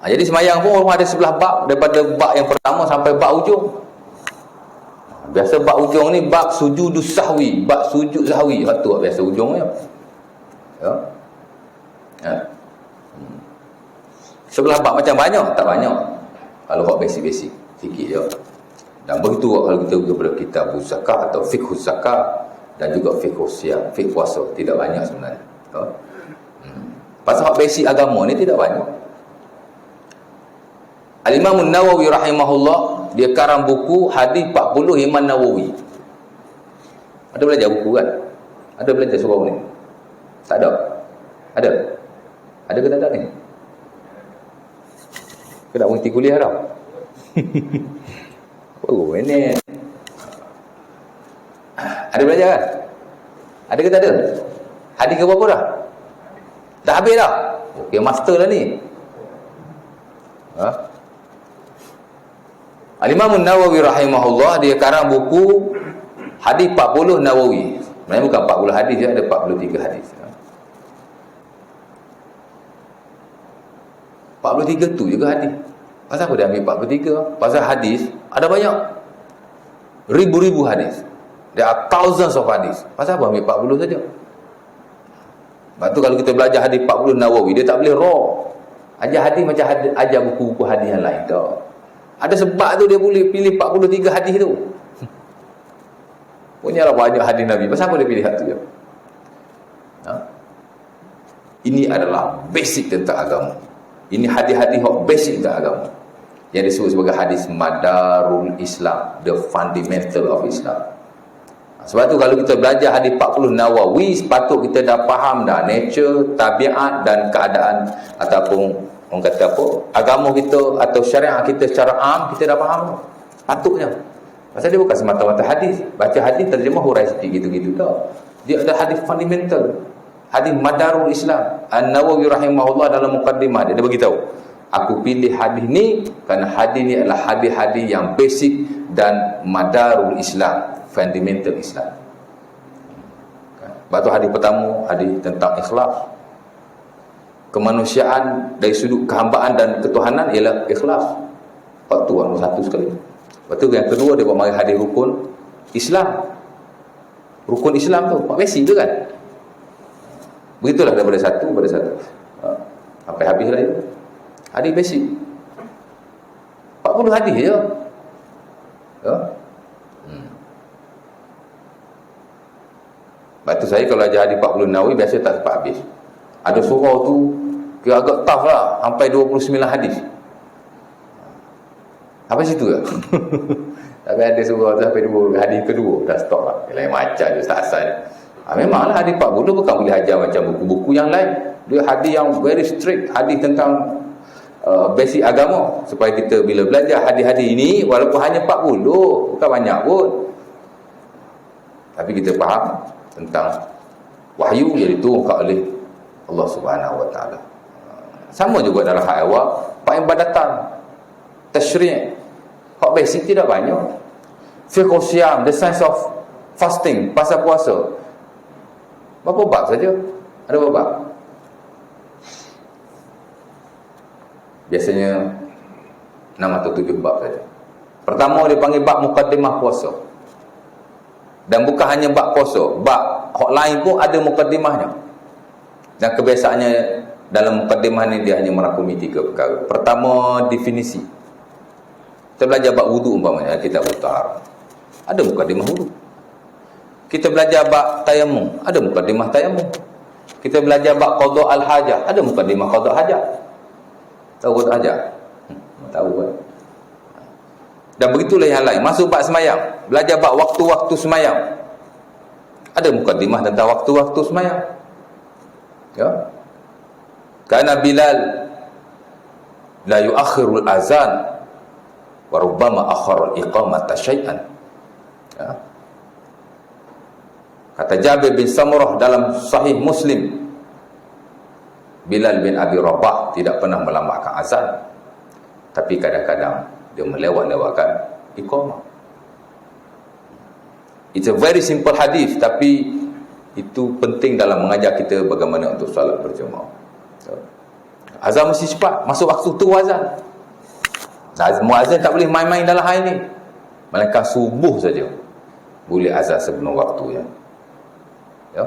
[SPEAKER 1] Jadi semayang pun orang ada 11 bab, daripada bab yang pertama sampai bab ujung. Biasa bab ujung ni bab sujudus sahwi, bab sujud sahwi. Itu biasa ujungnya. Ya. Ya. 11 bab macam banyak? Tak banyak. Kalau buat basic-basic, sikit je. Dan begitu kalau kita pergi kepada kitab zakah atau fiqh zakah dan juga fiqh siam, fiqh puasa, tidak banyak sebenarnya. Ya. Pasal basic agama ni tidak banyak. Al-Imam An-Nawawi rahimahullah, dia karang buku hadis 40 Imam Nawawi. Ada belajar buku kan? Ada belajar surau ni? Tak ada? Ada? Ada ke tak ada ni? Ke tak berhenti kuliah dah? Oh ini. Ada belajar kan? Ada ke tak ada? Hadis ke berapa dah? Dah habis dah? Okey, master dah ni. Ha? Al-Imam An-Nawawi rahimahullah, dia karang buku hadis 40 Nawawi. Sebenarnya bukan 40 hadis, dia ada 43 hadis. 43 tu juga hadis. Pasal apa dia ambil 43? Pasal hadis ada banyak. Ribu-ribu hadis. There are thousands of hadis. Pasal apa ambil 40 saja? Sebab tu kalau kita belajar hadis 40 Nawawi, dia tak boleh raw. Ajar hadis macam ajar buku-buku hadis yang lain tak. Ada sebab tu dia boleh pilih 43 hadis tu. Punyalah banyak hadis Nabi. Pasal apa dia pilih satu je? Ha? Ini adalah basic tentang agama. Ini hadis-hadis yang basic tentang agama. Yang disebut sebagai hadis Madarul Islam, the fundamental of Islam. Sebab tu kalau kita belajar hadis 40 Nawawi, sepatut kita dah faham dah nature, tabiat dan keadaan ataupun orang kata apa, agama kita atau syariat kita secara am, kita dah faham. Patutnya. Pasal dia bukan semata-mata hadis. Baca hadis terjemah hurai sikit gitu-gitu tak. Dia ada hadis fundamental. Hadis Madarul Islam. An-Nawawi rahimahullah dalam mukaddimah dia beritahu, aku pilih hadis ni kerana hadis ni adalah hadis-hadis yang basic dan Madarul Islam, fundamental Islam. Sebab tu hadis pertama, hadis tentang ikhlas. Kemanusiaan dari sudut kehambaan dan ketuhanan ialah ikhlas. Lepas tu nombor satu sekali. Lepas tu yang kedua dia buat mari hadis rukun Islam. Rukun Islam tu basic tu kan. Begitulah daripada satu kepada satu. Sampai habis lah itu. Hadis basic. 40 hadis je. Ya. Lepas tu saya kalau ajar hadis 40 Nawawi biasa tak sempat habis. Ada surah tu kira agak tough lah, sampai 29 hadis. Apa situ ke? Tapi ada surah tu sampai 2 hadis kedua, dah stop lah. Lain macam je tak asal. Memanglah hadis 40 bukan boleh ajar macam buku-buku yang lain. Dia hadis yang very strict, hadis tentang basic agama, supaya kita bila belajar hadis-hadis ini, walaupun hanya 40, bukan banyak pun, tapi kita faham tentang wahyu yang diturunkan oleh Allah Subhanahu Wa Taala. Sama juga dalam hak awal, hak ibadatan, tasyri', hak basic tidak banyak. Fiqh Siyam, the science of fasting, pasal puasa, berapa bab saja? Ada berapa bab? Biasanya 6 atau 7 bab saja. Pertama dia panggil bab mukaddimah puasa. Dan bukan hanya bab puasa, bab hak lain pun ada mukaddimahnya. Dan kebiasaannya dalam mukaddimah ni dia hanya merangkumi 3 perkara. Pertama, definisi. Kita belajar bab wudu umpamanya, kita bertahar, ada mukaddimah wudu. Kita belajar bab tayamum, ada mukaddimah tayamum. Kita belajar bab qada al-hajah, ada mukaddimah qada hajah. Tahu qada hajah? Tahu kan? Dan begitulah yang lain. Masuk bab semayang, belajar bab waktu-waktu semayang, ada mukaddimah tentang waktu-waktu semayang. Ya. Karena Bilal la yuakhirul azan wa rubbama akhara al-iqamata syai'an. Ya. Kata Jabir bin Samurah dalam Sahih Muslim, Bilal bin Abi Rabah tidak pernah melambatkan azan, tapi kadang-kadang dia melewat-lewatkan iqamah. It's a very simple hadis, tapi itu penting dalam mengajar kita bagaimana untuk solat berjemaah. Azan mesti cepat, masuk waktu tu azan. Muazzin tak boleh main-main dalam hal ini. Melainkan subuh saja boleh azan sebelum waktunya. Ya.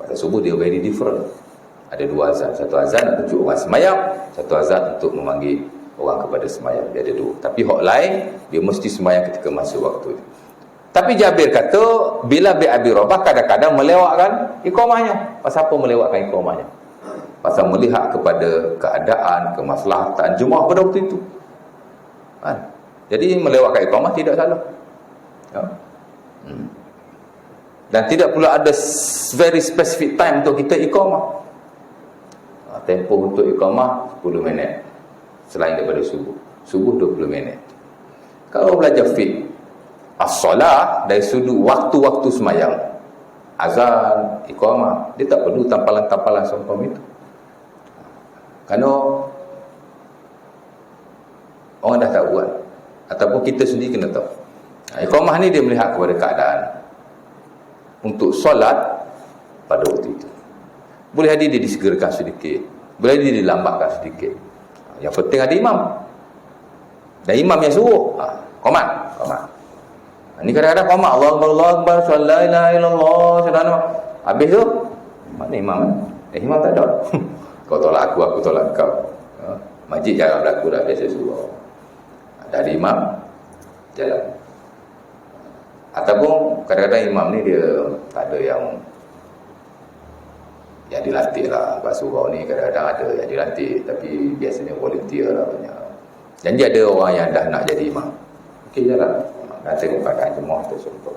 [SPEAKER 1] Pada subuh dia very different. Ada 2 azan. Satu azan untuk tunjuk orang semayang, satu azan untuk memanggil orang kepada semayang. Dia ada 2. Tapi hak lain dia mesti semayang ketika masuk waktu itu. Tapi Jabir kata bila bin Abi Rabah kadang-kadang melewatkan iqamahnya. Pasal apa melewatkan iqamahnya? Pasal melihat kepada keadaan, kemaslahatan jemaah pada waktu itu. Kan? Jadi melewatkan iqamah tidak salah. Ya. Dan tidak pula ada very specific time untuk kita iqamah. Tempoh untuk iqamah 10 minit selain daripada subuh. Subuh 20 minit. Kalau belajar fiqh, as-salah dari sudut waktu-waktu semayang, azan, iqamah, dia tak perlu tampalan-tampalan seumpama itu. Kerana orang dah tahu kan, ataupun kita sendiri kena tahu. Iqamah ni dia melihat kepada keadaan untuk solat pada waktu itu. Boleh jadi dia disegerakan sedikit, boleh jadi dia dilambatkan sedikit. Yang penting ada imam. Dan imam yang suruh qomat. Ini kadang-kadang qomat, Allahu Akbar, la ilaha illallah, subhanallah. Habis tu mana imam? Imam tak ada. Kau tolak aku tolak kau. Majid jangan berlaku dah, biasa suruh. Dari imam jalan. Ataupun kadang-kadang imam ni dia tak ada yang dilatih lah. Buat surau ni kadang-kadang ada yang dilatih, tapi biasanya volunteer lah banyak. Janji ada orang yang dah nak jadi imam, okey jalan, nak tengok keadaan jemaah tu contoh.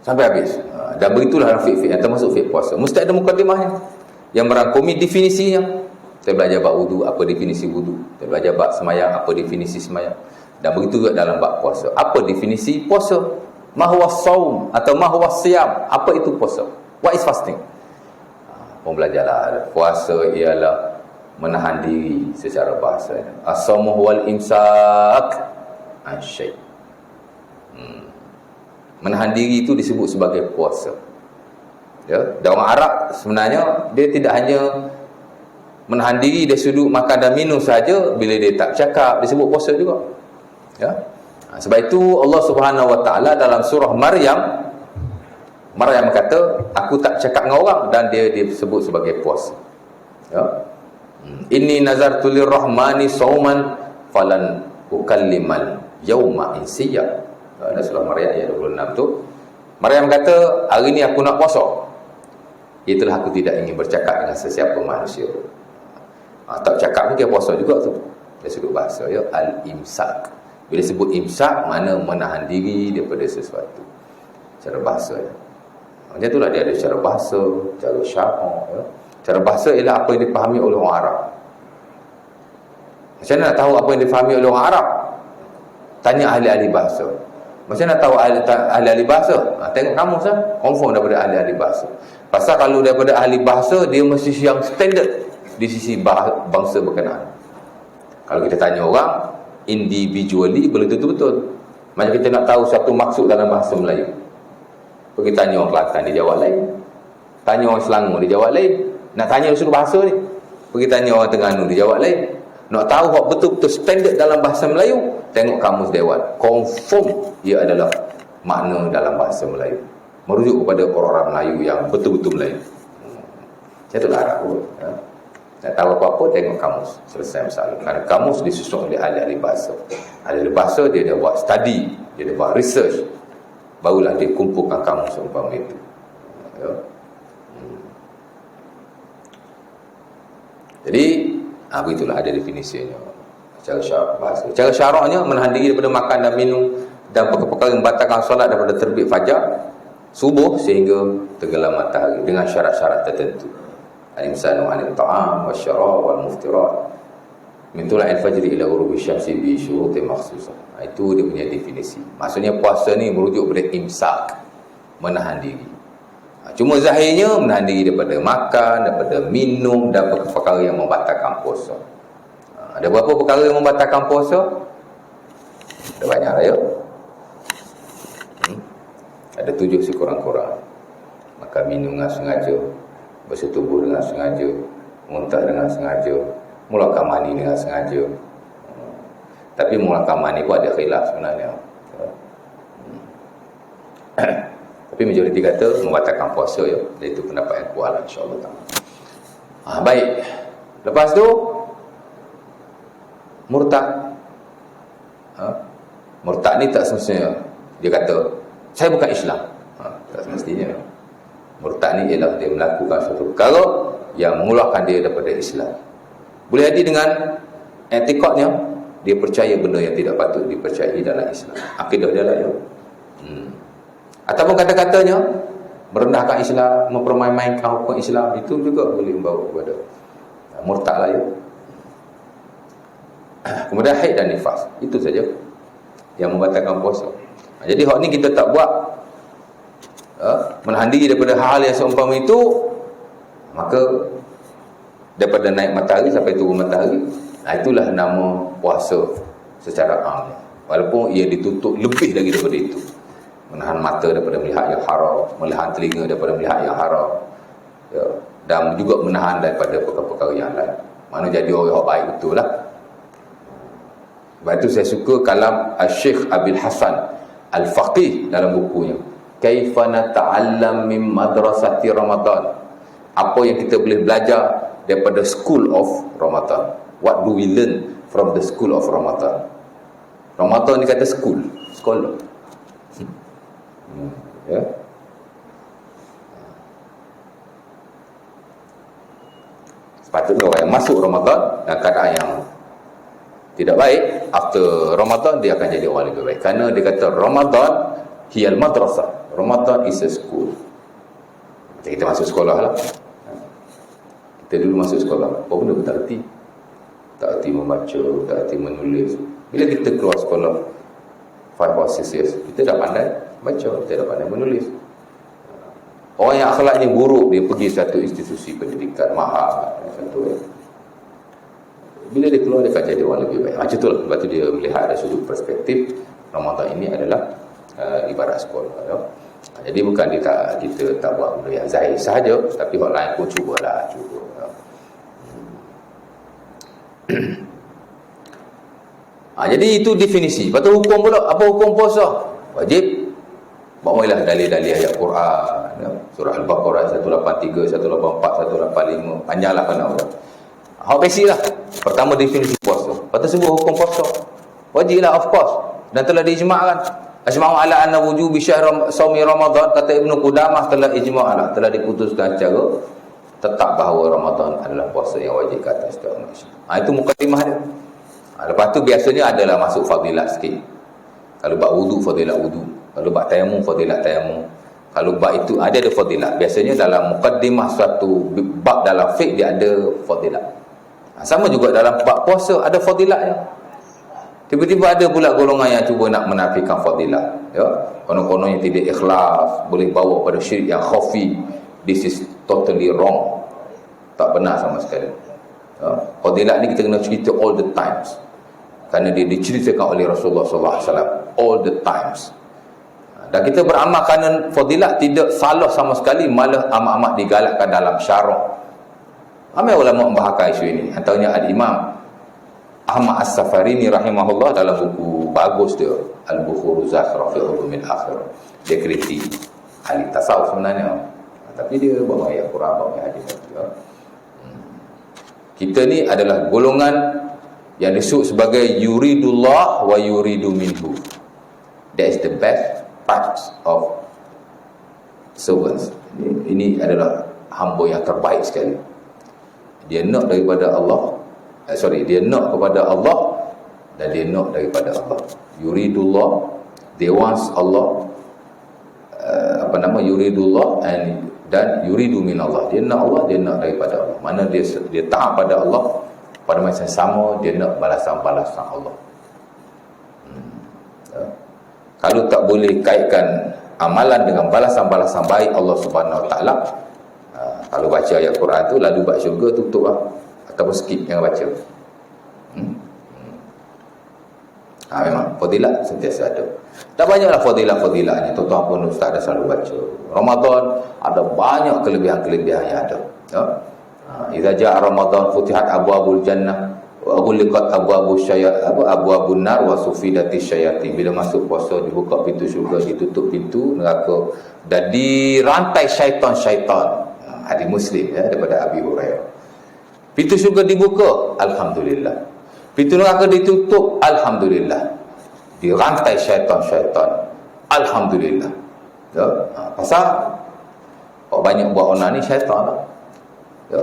[SPEAKER 1] Sampai habis. Dan begitulah fiqh yang termasuk fiqh puasa. Mesti ada mukaddimahnya yang merangkumi definisinya. Kita belajar bab wudu, apa definisi wudu. Kita belajar bab semayang, apa definisi semayang. Dan begitu juga dalam bab puasa. Apa definisi puasa? Ma huwa shaum atau ma huwa siyam? Apa itu puasa? What is fasting? Belajarlah. Puasa ialah menahan diri secara bahasa. As-shaumu huwal imsak an syai'. Menahan diri itu disebut sebagai puasa. Ya, dan orang Arab sebenarnya dia tidak hanya menahan diri dari sudut makan dan minum saja, bila dia tak cakap disebut puasa juga. Ya. Sebab itu Allah Subhanahu Wa Taala dalam surah Maryam kata, aku tak cakap dengan orang, dan dia disebut sebagai puasa. Ya. Inni nazartu lirrahmani sauman falan ukallimal yauma insiya. Ada surah Maryam ayat 26 tu. Maryam kata, hari ni aku nak puasa. Itulah aku tidak ingin bercakap dengan sesiapa manusia. Tak cakap pun dia puasa juga tu. Dia sebut bahasa ya, al-imsak. Bila sebut imsak, mana menahan diri daripada sesuatu. Cara bahasa ya. Macam itulah dia ada cara bahasa, cara syarak ya. Cara bahasa ialah apa yang dipahami oleh orang Arab. Macam mana nak tahu apa yang dipahami oleh orang Arab? Tanya ahli-ahli bahasa. Macam mana nak tahu ahli-ahli bahasa? Tengok kamus lah. Confirm daripada ahli-ahli bahasa. Pasal kalau daripada ahli bahasa, dia mesti yang standard di sisi bangsa berkenaan. Kalau kita tanya orang individually, belum tentu betul. Macam kita nak tahu satu maksud dalam bahasa Melayu, pergi tanya orang Kelantan, dia jawab lain. Tanya orang Selangor, dia jawab lain. Nak tanya seluruh bahasa ni, pergi tanya orang Terengganu, dia jawab lain. Nak tahu hak betul-betul standard dalam bahasa Melayu, tengok kamus dewan. Confirm ia adalah makna dalam bahasa Melayu, merujuk kepada orang-orang Melayu yang betul-betul Melayu. Saya tu Arab pun ya. Nak tahu apa-apa, tengok kamus. Selesai masalah. Kerana kamus disusun oleh ahli-ahli bahasa. Ahli bahasa, dia dah buat study, dia dah buat research, barulah dia kumpulkan kamus umpama itu ya. Jadi begitulah ada definisinya. Cara syarak bahasa. Cara syaraknya menahan diri daripada makan dan minum dan perkara-perkara yang membatalkan solat daripada terbit fajar subuh sehingga tenggelam matahari dengan syarat-syarat tertentu. Al-imsanu 'anil ta'am wasyarab wal muftirat min tula'il fajri ila ghurubi syamsi bi syurutin makhsusah. Itu dia punya definisi. Maksudnya puasa ni merujuk kepada imsak, menahan diri. Cuma zahirnya menahan diri daripada makan, daripada minum dan perkara yang membatalkan puasa. Ada berapa perkara yang membatalkan puasa? Ada banyak lah ya. Ada 7 sekurang-kurang. Makan minum dengan sengaja, bersetubuh dengan sengaja, muntah dengan sengaja, mulakan mani dengan sengaja. Tapi mulakan mani pun ada khilaf sebenarnya. Tapi majoriti kata membatalkan puasa ya. Itu pendapat yang kuat insya-Allah taala. Baik. Lepas tu murtad. Murtad ni tak semestinya dia kata saya bukan Islam. Tak semestinya. Murtad ni ialah dia melakukan suatu perkara yang mengeluarkan dia daripada Islam. Boleh jadi dengan etikadnya dia percaya benda yang tidak patut dipercayai dalam Islam. Akidah dia lah ya. Ataupun kata-katanya merendahkan Islam, mempermain-mainkan hukum Islam, itu juga boleh membawa kepada murtad lah ya. Kemudian haid dan nifas, itu saja yang membatalkan puasa. Jadi hak ni kita tak buat menahan diri daripada hal yang seumpama itu, maka daripada naik matahari sampai turun matahari, itulah nama puasa secara am. Walaupun ia ditutup lebih lagi daripada itu. Menahan mata daripada melihat yang haram, menahan telinga daripada melihat yang haram ya, dan juga menahan daripada perkara-perkara yang lain. Mana jadi orang yang baik betul lah. Sebab itu saya suka kalam Syekh Abil Hasan Al-Faqih dalam bukunya Kaifa nata'allam min madrasati Ramadan. Apa yang kita boleh belajar daripada school of Ramadan. What do we learn from the school of Ramadan? Ramadan ni kata school, sekolah. Ya. Sepatutnya orang yang masuk Ramadan dalam keadaan yang tidak baik, after Ramadan dia akan jadi orang lebih baik. Kerana dia kata Ramadan hiyal madrasah. Ramadan is a school. Macam kita masuk sekolah lah. Kita dulu masuk sekolah, apa benda pun tak erti. Tak erti membaca, tak erti menulis. Bila kita keluar sekolah 5 or 6 years, kita dah pandai baca, kita dah pandai menulis. Orang yang akhlaknya buruk, dia pergi satu institusi pendidikan mahal satu, bila dia keluar dia akan jadi orang lebih baik. Macam tu lah. Sebab tu dia melihat ada sudut perspektif Ramadan ini adalah ibarat sekolah ya. Jadi bukan kita tak buat benda yang zahir sahaja, tapi orang lain pun cubalah cuba ya. Jadi itu definisi. Lepas tu hukum pula. Apa hukum puasa? Wajib bawalah dalil-dalil ayat Quran ya. Surah Al-Baqarah 183, 184, 185. Panjanglah pandang orang. Hak basic lah. Pertama definisi puasa. Lepas tu sebut hukum puasa. Wajib lah of course. Dan telah diijma'kan. Ajma'u ala anna wujubi syahr shaumi Ramadan, kata Ibnu Qudamah telah ijma' telah diputuskan secara tetap bahawa Ramadan adalah puasa yang wajib ke atas setiap umat Islam. Itu mukadimah dia. Lepas tu biasanya adalah masuk fadilat sikit. Kalau bab wudu, fadilat wudu. Kalau bab tayamum, fadilat tayamum. Kalau bab itu ada fadilat. Biasanya dalam mukadimah suatu bab dalam fiqh dia ada fadilat. Sama juga dalam bab puasa ada fadilatnya. Tiba-tiba ada pula golongan yang cuba nak menafikan fadilat, ya. Konon-konon yang tidak ikhlas boleh bawa pada syirik yang khafi. This is totally wrong. Tak benar sama sekali. Ya. Fadilat ni kita kena cerita all the times. Kerana dia diceritakan oleh Rasulullah SAW all the times. Dan kita beramal kerana fadilat tidak salah sama sekali, malah amat-amat digalakkan dalam syarak. Ramai ulama membahaskan isu ini. Antaranya Al-Imam Ahmad As-Safarini rahimahullah dalam buku bagus dia, Al-Bukhuru Zakhra fi Ulumil Akhirah. Dia kritik ahli tasawuf sebenarnya. Tapi dia bawa ayat Quran, bawa hadis. Kita ni adalah golongan yang disebut sebagai yuridullah wa yuridu minhu. That is the best types of servants. Ini adalah hamba yang terbaik sekali. Dia nak daripada Allah, dia nak kepada Allah dan dia nak daripada Allah. Yuridullah, they wants Allah, yuridullah dan yuridu min Allah. Dia nak Allah, dia nak daripada Allah. Mana dia taat pada Allah, pada masa sama dia nak balasan-balasan Allah. Kalau tak boleh kaitkan amalan dengan balasan-balasan baik Allah Subhanahu Wa Taala, kalau baca ayat Quran tu lalu bab syurga tutup lah, ataupun skip jangan baca. Memang fadilat sentiasa ada. Dah banyaklah fadilat-fadilatnya. Tuan-tuan pun ustaz dah selalu baca. Ramadan ada banyak kelebihan-kelebihan yang ada. Ya. Idza jaa Ramadan futihat abwabul jannah wa ghulqat abwabun nar wa sufidati syayatin. Bila masuk puasa dibuka pintu syurga, ditutup pintu neraka dan dirantai syaitan-syaitan. Hadis Muslim ya, daripada Abi Hurairah. Pintu syurga dibuka, alhamdulillah. Pintu neraka ditutup, alhamdulillah. Dirantai syaitan-syaitan, alhamdulillah. Ya, pasal banyak buat onan ni syaitan lah. Ya.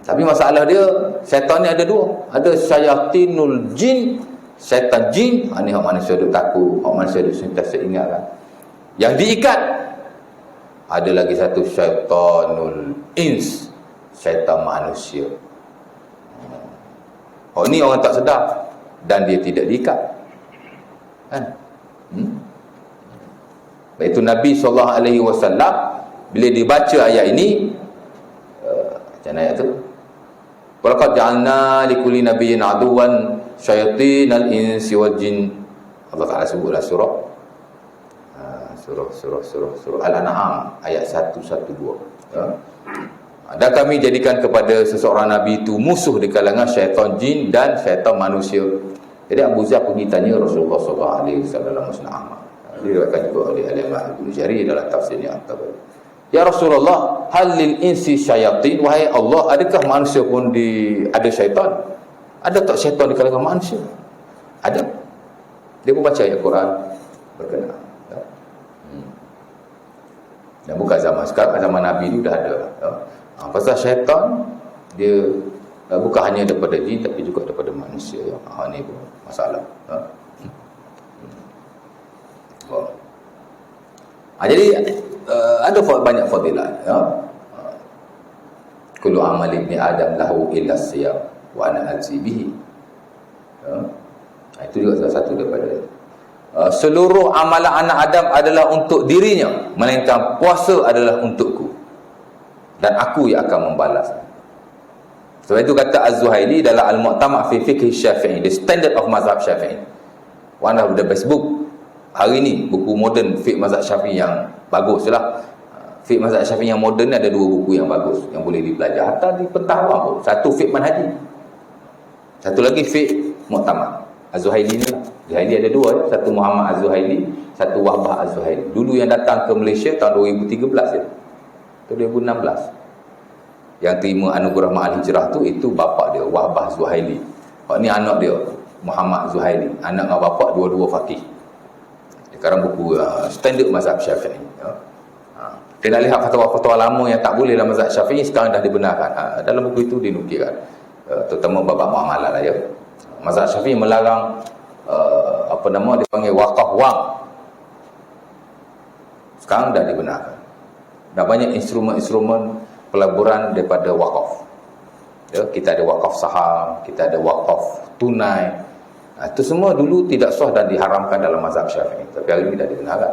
[SPEAKER 1] Tapi masalah dia, syaitan ni ada dua. Ada syayatinul jin, syaitan jin. Ni orang manusia duk takut, orang manusia duk sentiasa ingatkan. Yang diikat, ada lagi satu syaitanul ins, syaitan manusia. Ni orang tak sedar dan dia tidak diikat. Itu Nabi SAW bila dibaca ayat ini, macam ayat tu, walaqad ja'alna likulli nabiyyin aduwan syayatinal insi wal jin. Allah Taala sebutlah surah Al-An'am ayat 112. Ya. Dan kami jadikan kepada seseorang Nabi itu musuh di kalangan syaitan jin dan syaitan manusia. Jadi Abu Zar pergi tanya Rasulullah SAW dalam Musnad Ahmad. Diriwayatkan juga oleh Al-Imam Ibnu Jarir dalam tafsirnya At-Tabari. Ya Rasulullah, hal lil insi syayatin, wahai Allah, adakah manusia pun ada syaitan? Ada tak syaitan di kalangan manusia? Ada. Dia pun baca ayat Quran berkenaan. Ya. Dan bukan zaman sekarang, zaman Nabi ni dah ada. Ya. Pasal syaitan dia bukan hanya daripada jin tapi juga daripada manusia. Ya. Ini pun masalah. Ya. Jadi ada banyak fadilat. Ya. Kullu amal ibni Adam lahu illa siyam wa ana ajzi bihi. Ya. Itu juga salah satu daripada seluruh amalan anak Adam adalah untuk dirinya, melainkan puasa adalah untukku dan aku yang akan membalas. Sebab itu kata Az-Zuhaili dalam Al-Mu'tamad fi Fiqh Syafi'i, the standard of mazhab Syafi'i, one of the best book hari ni, buku moden fiqh mazhab Syafi'i yang bagus lah. Fiqh mazhab Syafi'i yang moden ni ada dua buku yang bagus yang boleh dipelajari hatta di pentahun pun. Satu fiqh manhaji, satu lagi fiqh Mu'tamad. Az-Zuhaili ni lah. Zuhaili ada dua ya. Satu Muhammad Az-Zuhaili, satu Wahbah Az-Zuhaili. Dulu yang datang ke Malaysia tahun 2013 ya. 2016. Yang terima anugerah Ma'al Hijrah tu, itu bapa dia Wahbah Zuhaili. Ni anak dia Muhammad Zuhaili. Anak dengan bapa dua-dua faqih. sekarang buku standard mazhab Syafi'i. Ya. Dia nak lihat fatwa-fatwa lama yang tak boleh dalam mazhab Syafi'i sekarang dah dibenarkan. Dalam buku itu dinukilkan, terutama bab muamalah lah ya. Mazhab Syafi'i melarang dipanggil wakaf wang. Sekarang dah dibenarkan. Dah banyak instrumen-instrumen pelaburan daripada wakaf. Ya, kita ada wakaf saham, kita ada wakaf tunai. Itu semua dulu tidak sah dan diharamkan dalam mazhab Syafi'i. Tapi hari ini dah dibenarkan.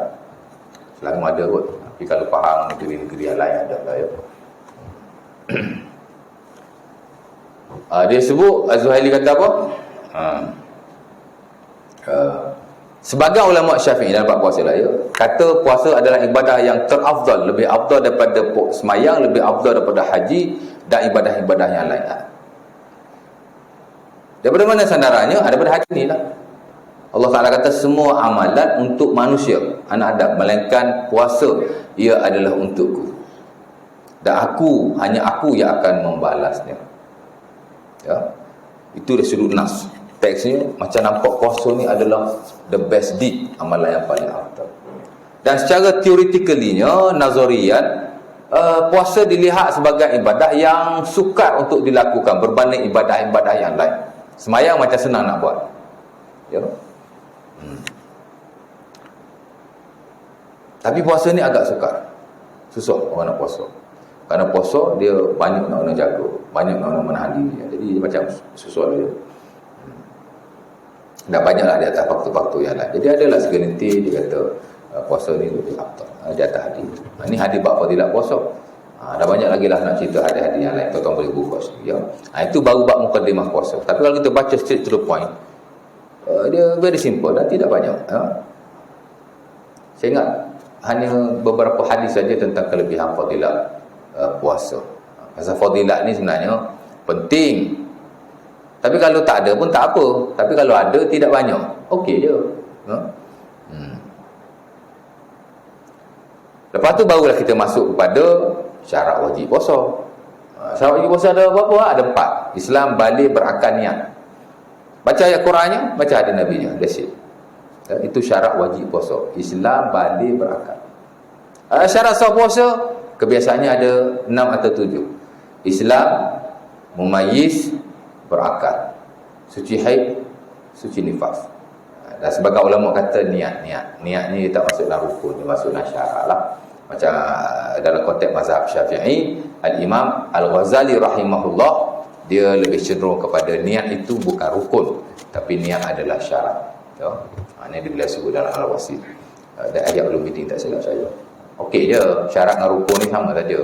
[SPEAKER 1] Selama ada kot. Tapi kalau faham negeri-negeri yang lain ada lah ya. Dia sebut, Az-Zuhaili kata apa? Sebagai ulama Syafi'i dalam bab puasa lah ya, kata puasa adalah ibadah yang terafdal, lebih afdal daripada semayang, lebih afdal daripada haji dan ibadah-ibadah yang lain. Daripada mana sandarannya? Daripada haji ni lah. Allah Ta'ala kata semua amalan untuk manusia, anak Adam, melainkan puasa, ia adalah untukku. Dan hanya aku yang akan membalasnya. Ya. Itu dari sudut nas. Teksnya macam nampak puasa ni adalah the best deed, amalan yang paling afdal. Dan secara teoretically-nya, nazarian, puasa dilihat sebagai ibadah yang sukar untuk dilakukan berbanding ibadah-ibadah yang lain. Semayang macam senang nak buat. Ya. Tapi puasa ni agak sukar. Susah orang nak puasa. Kerana puasa dia banyak nak kena jaga, banyak nak kena menahan diri. Jadi macam susah dia. Dan banyaklah di atas faktor-faktor yang lain. Jadi adalah segelintir dia kata puasa ni lebih afdal di atas hadis. Ini hadis bab fadilat puasa. Dah banyak lagi lah nak cerita hadis-hadis yang lain. Tuan-tuan boleh buka sendiri. Ya. Itu baru bab mukadimah puasa. Tapi kalau kita baca straight to the point, dia very simple dan tidak banyak. Ya. Saya ingat hanya beberapa hadis saja tentang kelebihan fadilat puasa. Pasal fadilat ni sebenarnya penting. Tapi kalau tak ada pun tak apa. Tapi kalau ada tidak banyak, okey je. Ya. Lepas tu barulah kita masuk kepada syarat wajib puasa. Syarat wajib puasa ada berapa? Ada 4. Islam, balik, berakal, niat. Baca ayat Qurannya, baca hadis Nabi-nya. That's it. Ya, itu syarat wajib puasa. Islam, balik, berakal. Syarat sah puasa, kebiasaannya ada 6 atau 7. Islam, mumayyiz, berakal, suci haid, suci nifas. Dan sebagai ulama kata niat ni tak masuk dalam rukun, dia masuk dalam syarat lah. Macam dalam konteks mazhab Syafi'i, Al-Imam Al-Ghazali rahimahullah, dia lebih cenderung kepada niat itu bukan rukun, tapi niat adalah syarat. Ya. Ini dia sebut dalam Al-Wasit. Dan ayat Ulumuddin tak silap saya. Okey je, syarat dengan rukun ni sama saja.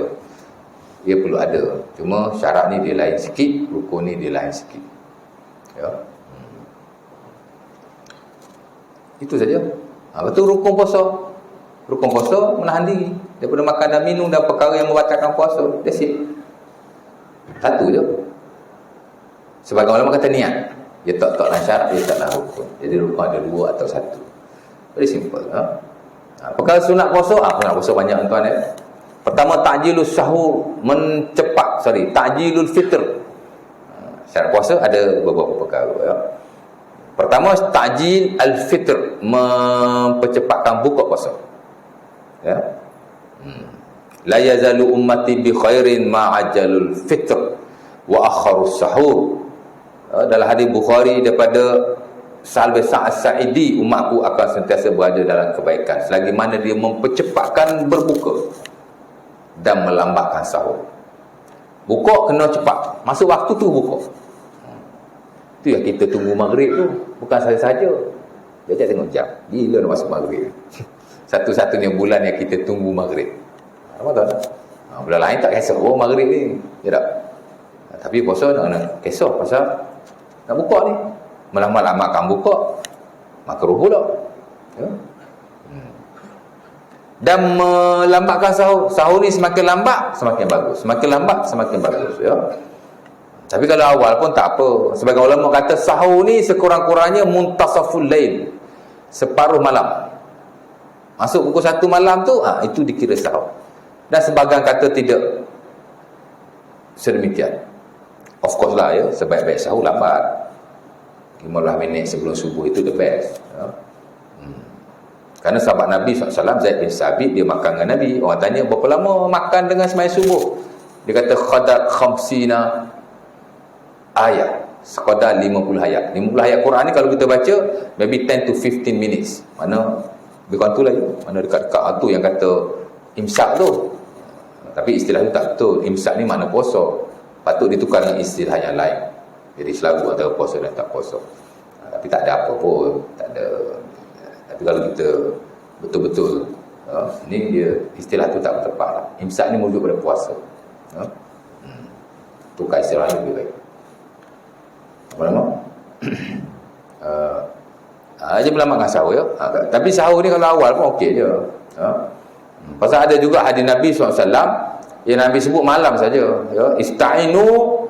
[SPEAKER 1] Dia perlu ada. Cuma syarat ni dia lain sikit, rukun ni dia lain sikit. Ya. Itu saja. Betul rukun puasa. Rukun puasa menahan diri daripada makan dan minum dan perkara yang membatalkan puasa. That's it. Satu je. Sebagai ulama kata niat. Dia tak dalam syarat, dia tak dalam rukun. Jadi rukun ada 2 atau 1. Very simple. Perkara sunat puasa, sunat puasa banyak tuan ya. Pertama, ta'jilus sahur, ta'jilul fitr. Syarat puasa ada beberapa perkara ya. Pertama, ta'jil al-fitr, mempercepatkan buka puasa. Ya. La yazalu ummati bi khairin ma'ajalul fitr wa akharus sahur. Dalam hadis Bukhari daripada Sa'al bin Sa'ad Sa'idi, umatku akan sentiasa berada dalam kebaikan selagi mana dia mempercepatkan berbuka dan melambatkan sahur. Buka kena cepat, masuk waktu tu buka. Itu yang kita tunggu maghrib tu, bukan saja-saja. Dia tengok jam, bila nak masuk maghrib. Satu-satunya bulan yang kita tunggu maghrib. Apa tahu tak? Bulan lain tak kisah maghrib ni, ya tak? Tapi puasa nak kisah pasal nak buka ni. Melama-lamakan buka, makruh pula. Ya. Dan melambatkan sahur. Sahur ni semakin lambat, semakin bagus. Semakin lambat, semakin bagus. Ya. Tapi kalau awal pun tak apa. Sebagai ulama kata sahur ni sekurang-kurangnya muntasaful lail, separuh malam. Masuk pukul 1 malam tu, itu dikira sahur. Dan sebagian kata tidak sedemikian. Of course lah ya, sebaik-baik sahur lambat. 15 minit sebelum subuh itu the best. Ya. Kerana sahabat Nabi SAW, Zaid bin Sabit, dia makan dengan Nabi. Orang tanya, berapa lama makan dengan sembahyang subuh? Dia kata, qadar khamsina ayat. Sekadar 50 ayat. 50 ayat Quran ni kalau kita baca, maybe 10 to 15 minutes. Mana, lebih kurang tu lah. Mana dekat-dekat tu yang kata imsak tu. Tapi istilah tu tak betul. Imsak ni makna puasa. Patut ditukar dengan istilah yang lain. Jadi selalu antara puasa dan tak puasa. Tapi tak ada apa pun. Tak ada. Tapi kalau kita betul-betul ni dia istilah tu tak tepat lah. Imsak ni merujuk pada puasa. Tukar istilah ni lebih baik. Apa nama? Aja berlama dengan sahur ya. Tapi sahur ni kalau awal pun okey je. Pasal ada juga hadis Nabi SAW yang Nabi sebut malam saja ya. Ista'inu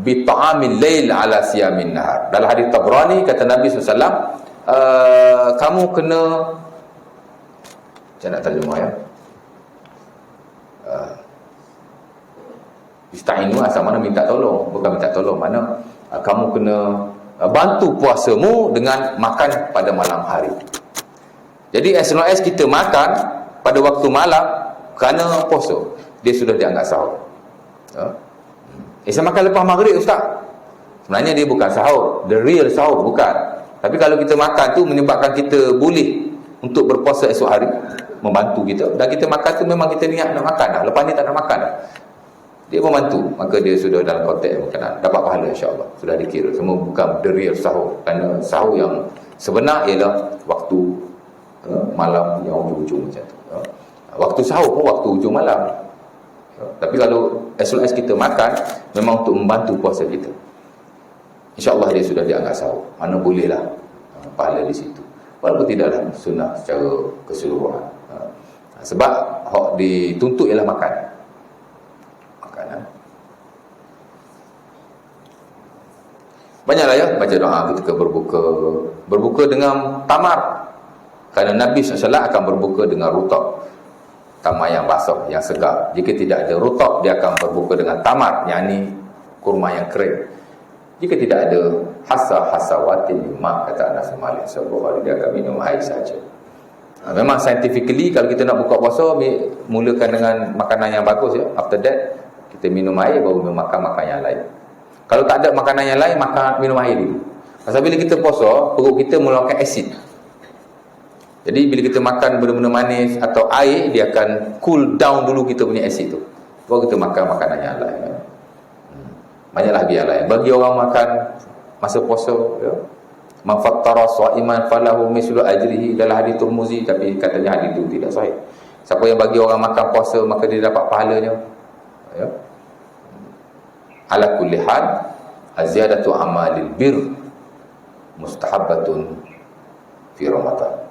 [SPEAKER 1] bi ta'amil lail ala siyamin nahar. Dalam hadis Tabrani kata Nabi SAW, kamu kena, saya nak terjemah ya, ista'inu asal mana minta tolong, bukan minta tolong, mana kamu kena bantu puasamu dengan makan pada malam hari. Jadi as long as kita makan pada waktu malam kerana puasa, dia sudah dianggap sahur. Saya makan lepas maghrib ustaz, sebenarnya dia bukan sahur, the real sahur bukan. Tapi kalau kita makan tu menyebabkan kita boleh untuk berpuasa esok hari, membantu kita. Dan kita makan tu memang kita niat nak makan dah, lepas ni tak nak makan dah, dia membantu, maka dia sudah dalam konteks makanan, dapat pahala insya-Allah, sudah dikira. Semua bukan the real sahur. Kerana sahur yang sebenar ialah waktu malam yang hujung-hujung macam tu. Waktu sahur pun waktu hujung malam. Tapi kalau as long as kita makan, memang untuk membantu puasa kita, insya-Allah dia sudah dianggap sahur. Mana bolehlah pahala di situ. Walaupun tidaklah sunnah secara keseluruhan. Sebab hak dituntut ialah makan. Makanan. Banyaklah ya baca doa ketika berbuka. Berbuka dengan tamar. Kerana Nabi SAW akan berbuka dengan rutab. Tamar yang basah, yang segar. Jika tidak ada rutab, dia akan berbuka dengan tamar, yakni kurma yang kering. Jika tidak ada hasawatin mak, kata Anas bin Malik sallallahu alaihi wasallam, dia akan minum air saja. Memang scientifically kalau kita nak buka puasa, mulakan dengan makanan yang bagus ya. After that kita minum air, baru makan yang lain. Kalau tak ada makanan yang lain, minum air dulu. Pasal bila kita puasa, perut kita mengeluarkan asid. Jadi bila kita makan benda-benda manis atau air, dia akan cool down dulu kita punya asid tu, baru kita makan makanan yang lain ya. Banyaklah biar lain. Bagi orang makan masa puasa ya, man fattara sha'iman falahu mislu ajrihi, dalam hadis Tirmizi, tapi katanya hadis itu tidak sahih. Siapa yang bagi orang makan puasa, maka dia dapat pahalanya ya. Ala kulli hal, aziyadatu amalil bir mustahabbatun fi Ramadan.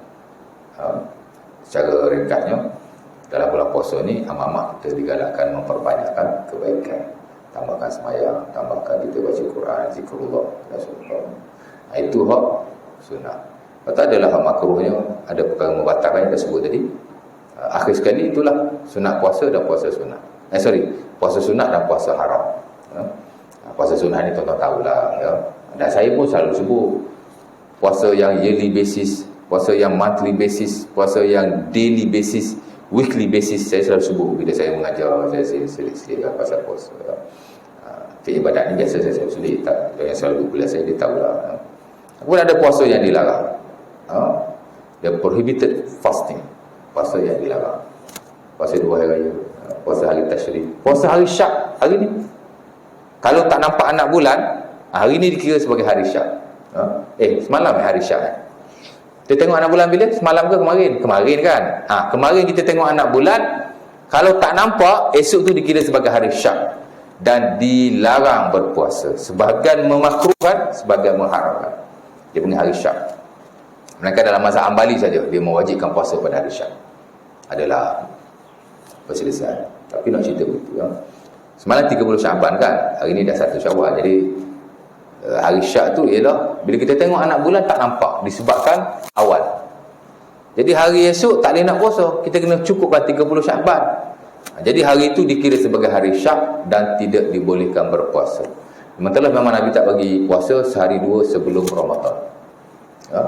[SPEAKER 1] Secara ringkasnya, dalam bulan puasa ni amat-amat kita digalakkan memperbanyakkan kebaikan. Tambahkan sembahyang, tambahkan kita baca Quran, zikrullah dan sebagainya. Itu hak sunnah. Kalau adalah hak makruhnya, ada perkara membatalkan yang dah sebut tadi. Akhir sekali itulah sunat puasa dan puasa sunat. Puasa sunat dan puasa haram. Puasa sunat ni tuan-tuan tahulah ya. Dan saya pun selalu sebut puasa yang yearly basis, puasa yang monthly basis, puasa yang daily basis, weekly basis, saya selalu sebut bila saya mengajar, saya selit-selit pasal puasa ya. Ibadat ni biasa saya selit, tak, yang selalu kuliah saya dia tahulah. Kemudian ada puasa yang dilarang. The prohibited fasting, puasa yang dilarang. Puasa 2 hari raya, puasa hari tasyrik, puasa hari syak. Hari ni kalau tak nampak anak bulan, hari ni dikira sebagai hari syak. Semalam hari syak. Kita tengok anak bulan bila? Semalam ke kemarin? Kemarin kan? Kemarin kita tengok anak bulan, kalau tak nampak, esok tu dikira sebagai hari syak. Dan dilarang berpuasa. Sebahagian memakruhkan, sebahagian mengharamkan. Dia punya hari syak. Mereka dalam mazhab Hambali saja dia mewajibkan puasa pada hari syak. Adalah perselisihan. Tapi nak cerita begitu ya. Semalam 30 Syaban kan, hari ni dah 1 Syawal. Jadi hari syak tu ialah bila kita tengok anak bulan tak nampak, disebabkan awal. Jadi hari esok tak boleh nak puasa, kita kena cukupkan 30 Syaban. Jadi hari itu dikira sebagai hari syak dan tidak dibolehkan berpuasa. Sementara memang Nabi tak bagi puasa sehari 2 sebelum Ramadan ya.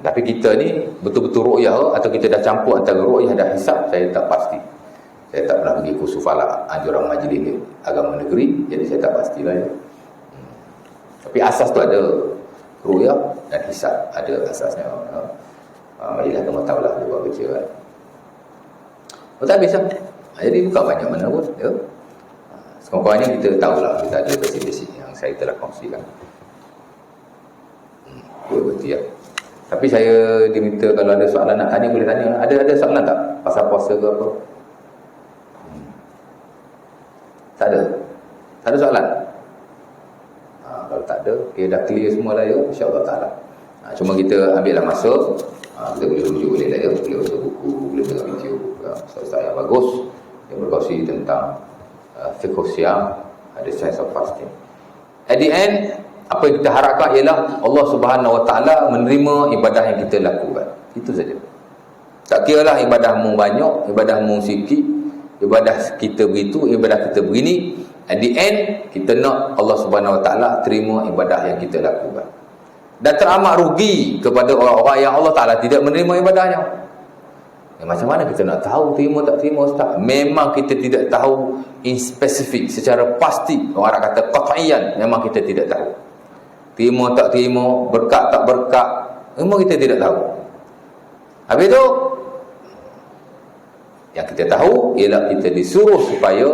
[SPEAKER 1] Tapi kita ni betul-betul ru'yah atau kita dah campur antara ru'yah dan hisab, saya tak pasti. Saya tak pernah pergi kursus falak anjuran majlis ni agama negeri, jadi saya tak pastilah ya. Tapi asas tu ada ru'yah dan hisab, ada asasnya. Majlis agama taulah dia buat kerja kan. Tak habis lah. Jadi bukan banyak mana pun ya. Sekurang-kurangnya kita tahulah, kita ada basic-basic yang saya telah kongsikan. Berarti ya. Tapi saya diminta kalau ada soalan nak tanya boleh tanya. Ada soalan tak pasal puasa ke apa? Tak ada. Tak ada soalan. Kalau tak ada, dah clear semua lah ya, insya-Allah taala. Cuma kita ambillah masa, kita boleh rujuk boleh lah ya, boleh baca buku, boleh tengok video ustaz yang bagus yang berkongsi tentang fiqh siam, ada science of fasting. At the end, apa yang kita harapkan ialah Allah Subhanahu Wa Taala menerima ibadah yang kita lakukan. Itu saja. Tak kiralah ibadahmu banyak, ibadahmu sikit, ibadah kita begitu, ibadah kita begini. At the end, kita nak Allah Subhanahu Wa Taala terima ibadah yang kita lakukan. Dan teramat rugi kepada orang-orang yang Allah Taala tidak menerima ibadahnya. Macam mana kita nak tahu terima tak terima ustaz? Memang kita tidak tahu in spesifik secara pasti. Orang kata qat'iyan, memang kita tidak tahu. Terima tak terima, berkat tak berkat, memang kita tidak tahu. Habis itu yang kita tahu ialah kita disuruh supaya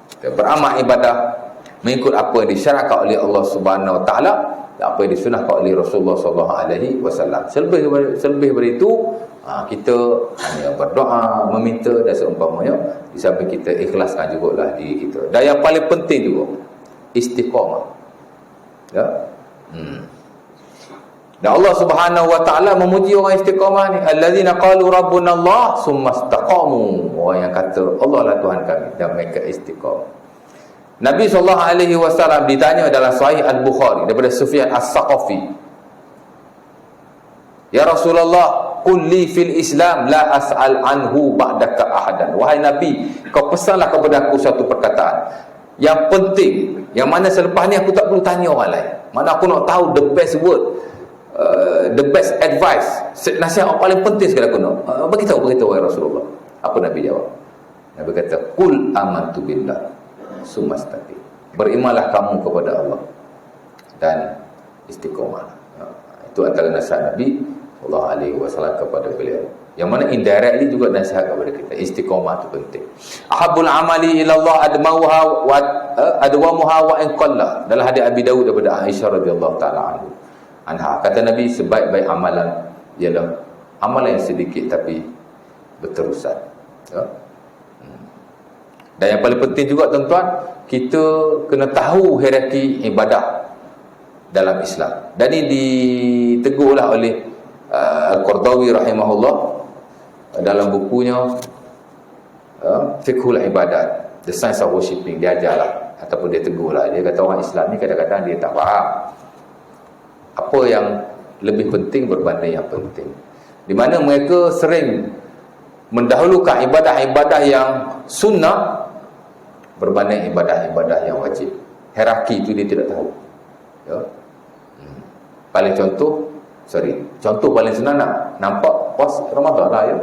[SPEAKER 1] kita beramal ibadah mengikut apa yang disyaratkan oleh Allah Subhanahu Wa Taala dan apa yang disunahkan oleh Rasulullah sallallahu alaihi wasallam. Selebih daripada itu, kita hanya berdoa, meminta dan seumpamanya, di samping kita ikhlaskan jugalah diri kita. Dan yang paling penting juga istiqamah. Ya. Dan Allah Subhanahu Wa Taala memuji orang istiqamah ni, allazina qalu rabbuna Allah summa istaqamu. Orang yang kata Allah lah Tuhan kami dan mereka istiqamah. Nabi SAW ditanya dalam Sahih Al-Bukhari daripada Sufyan As-Saqafi, ya Rasulullah, qul li fil Islam la as'al anhu ba'daka ahadan. Wahai Nabi, kau pesanlah kepada aku satu perkataan yang penting, yang mana selepas ni aku tak perlu tanya orang lain. Mana aku nak tahu the best word, the best advice, nasihat yang paling penting sekali aku nak. Beritahu wahai Rasulullah. Apa Nabi jawab? Nabi kata, qul amantu billah sumastaqim. Berimanlah kamu kepada Allah dan istiqamah. Itu antara nasihat Nabi sallallahu alaihi wasallam kepada beliau. Yang mana indirectly juga nasihat kepada kita. Istiqamah itu penting. Ahabul amali ila Allah admauha wa adwamuha wa in qalla. Dalam hadis Abi Dawud daripada Aisyah radhiyallahu taala anha, kata Nabi, sebaik-baik amalan ialah amalan yang sedikit tapi berterusan. Ya. Dan yang paling penting juga tuan-tuan, kita kena tahu hierarki ibadah dalam Islam. Dan ini ditegurlah oleh Al-Qardawi rahimahullah dalam bukunya Fiqhul Ibadat, The Science of Worshipping. Dia ajarlah ataupun dia tegurlah, dia kata orang Islam ni kadang-kadang dia tak faham apa yang lebih penting berbanding yang penting, di mana mereka sering mendahulukan ibadah-ibadah yang sunnah berbanding ibadah-ibadah yang wajib. Hierarki itu dia tidak tahu. Ya. Contoh paling senang nak nampak puas Ramadan lah ya.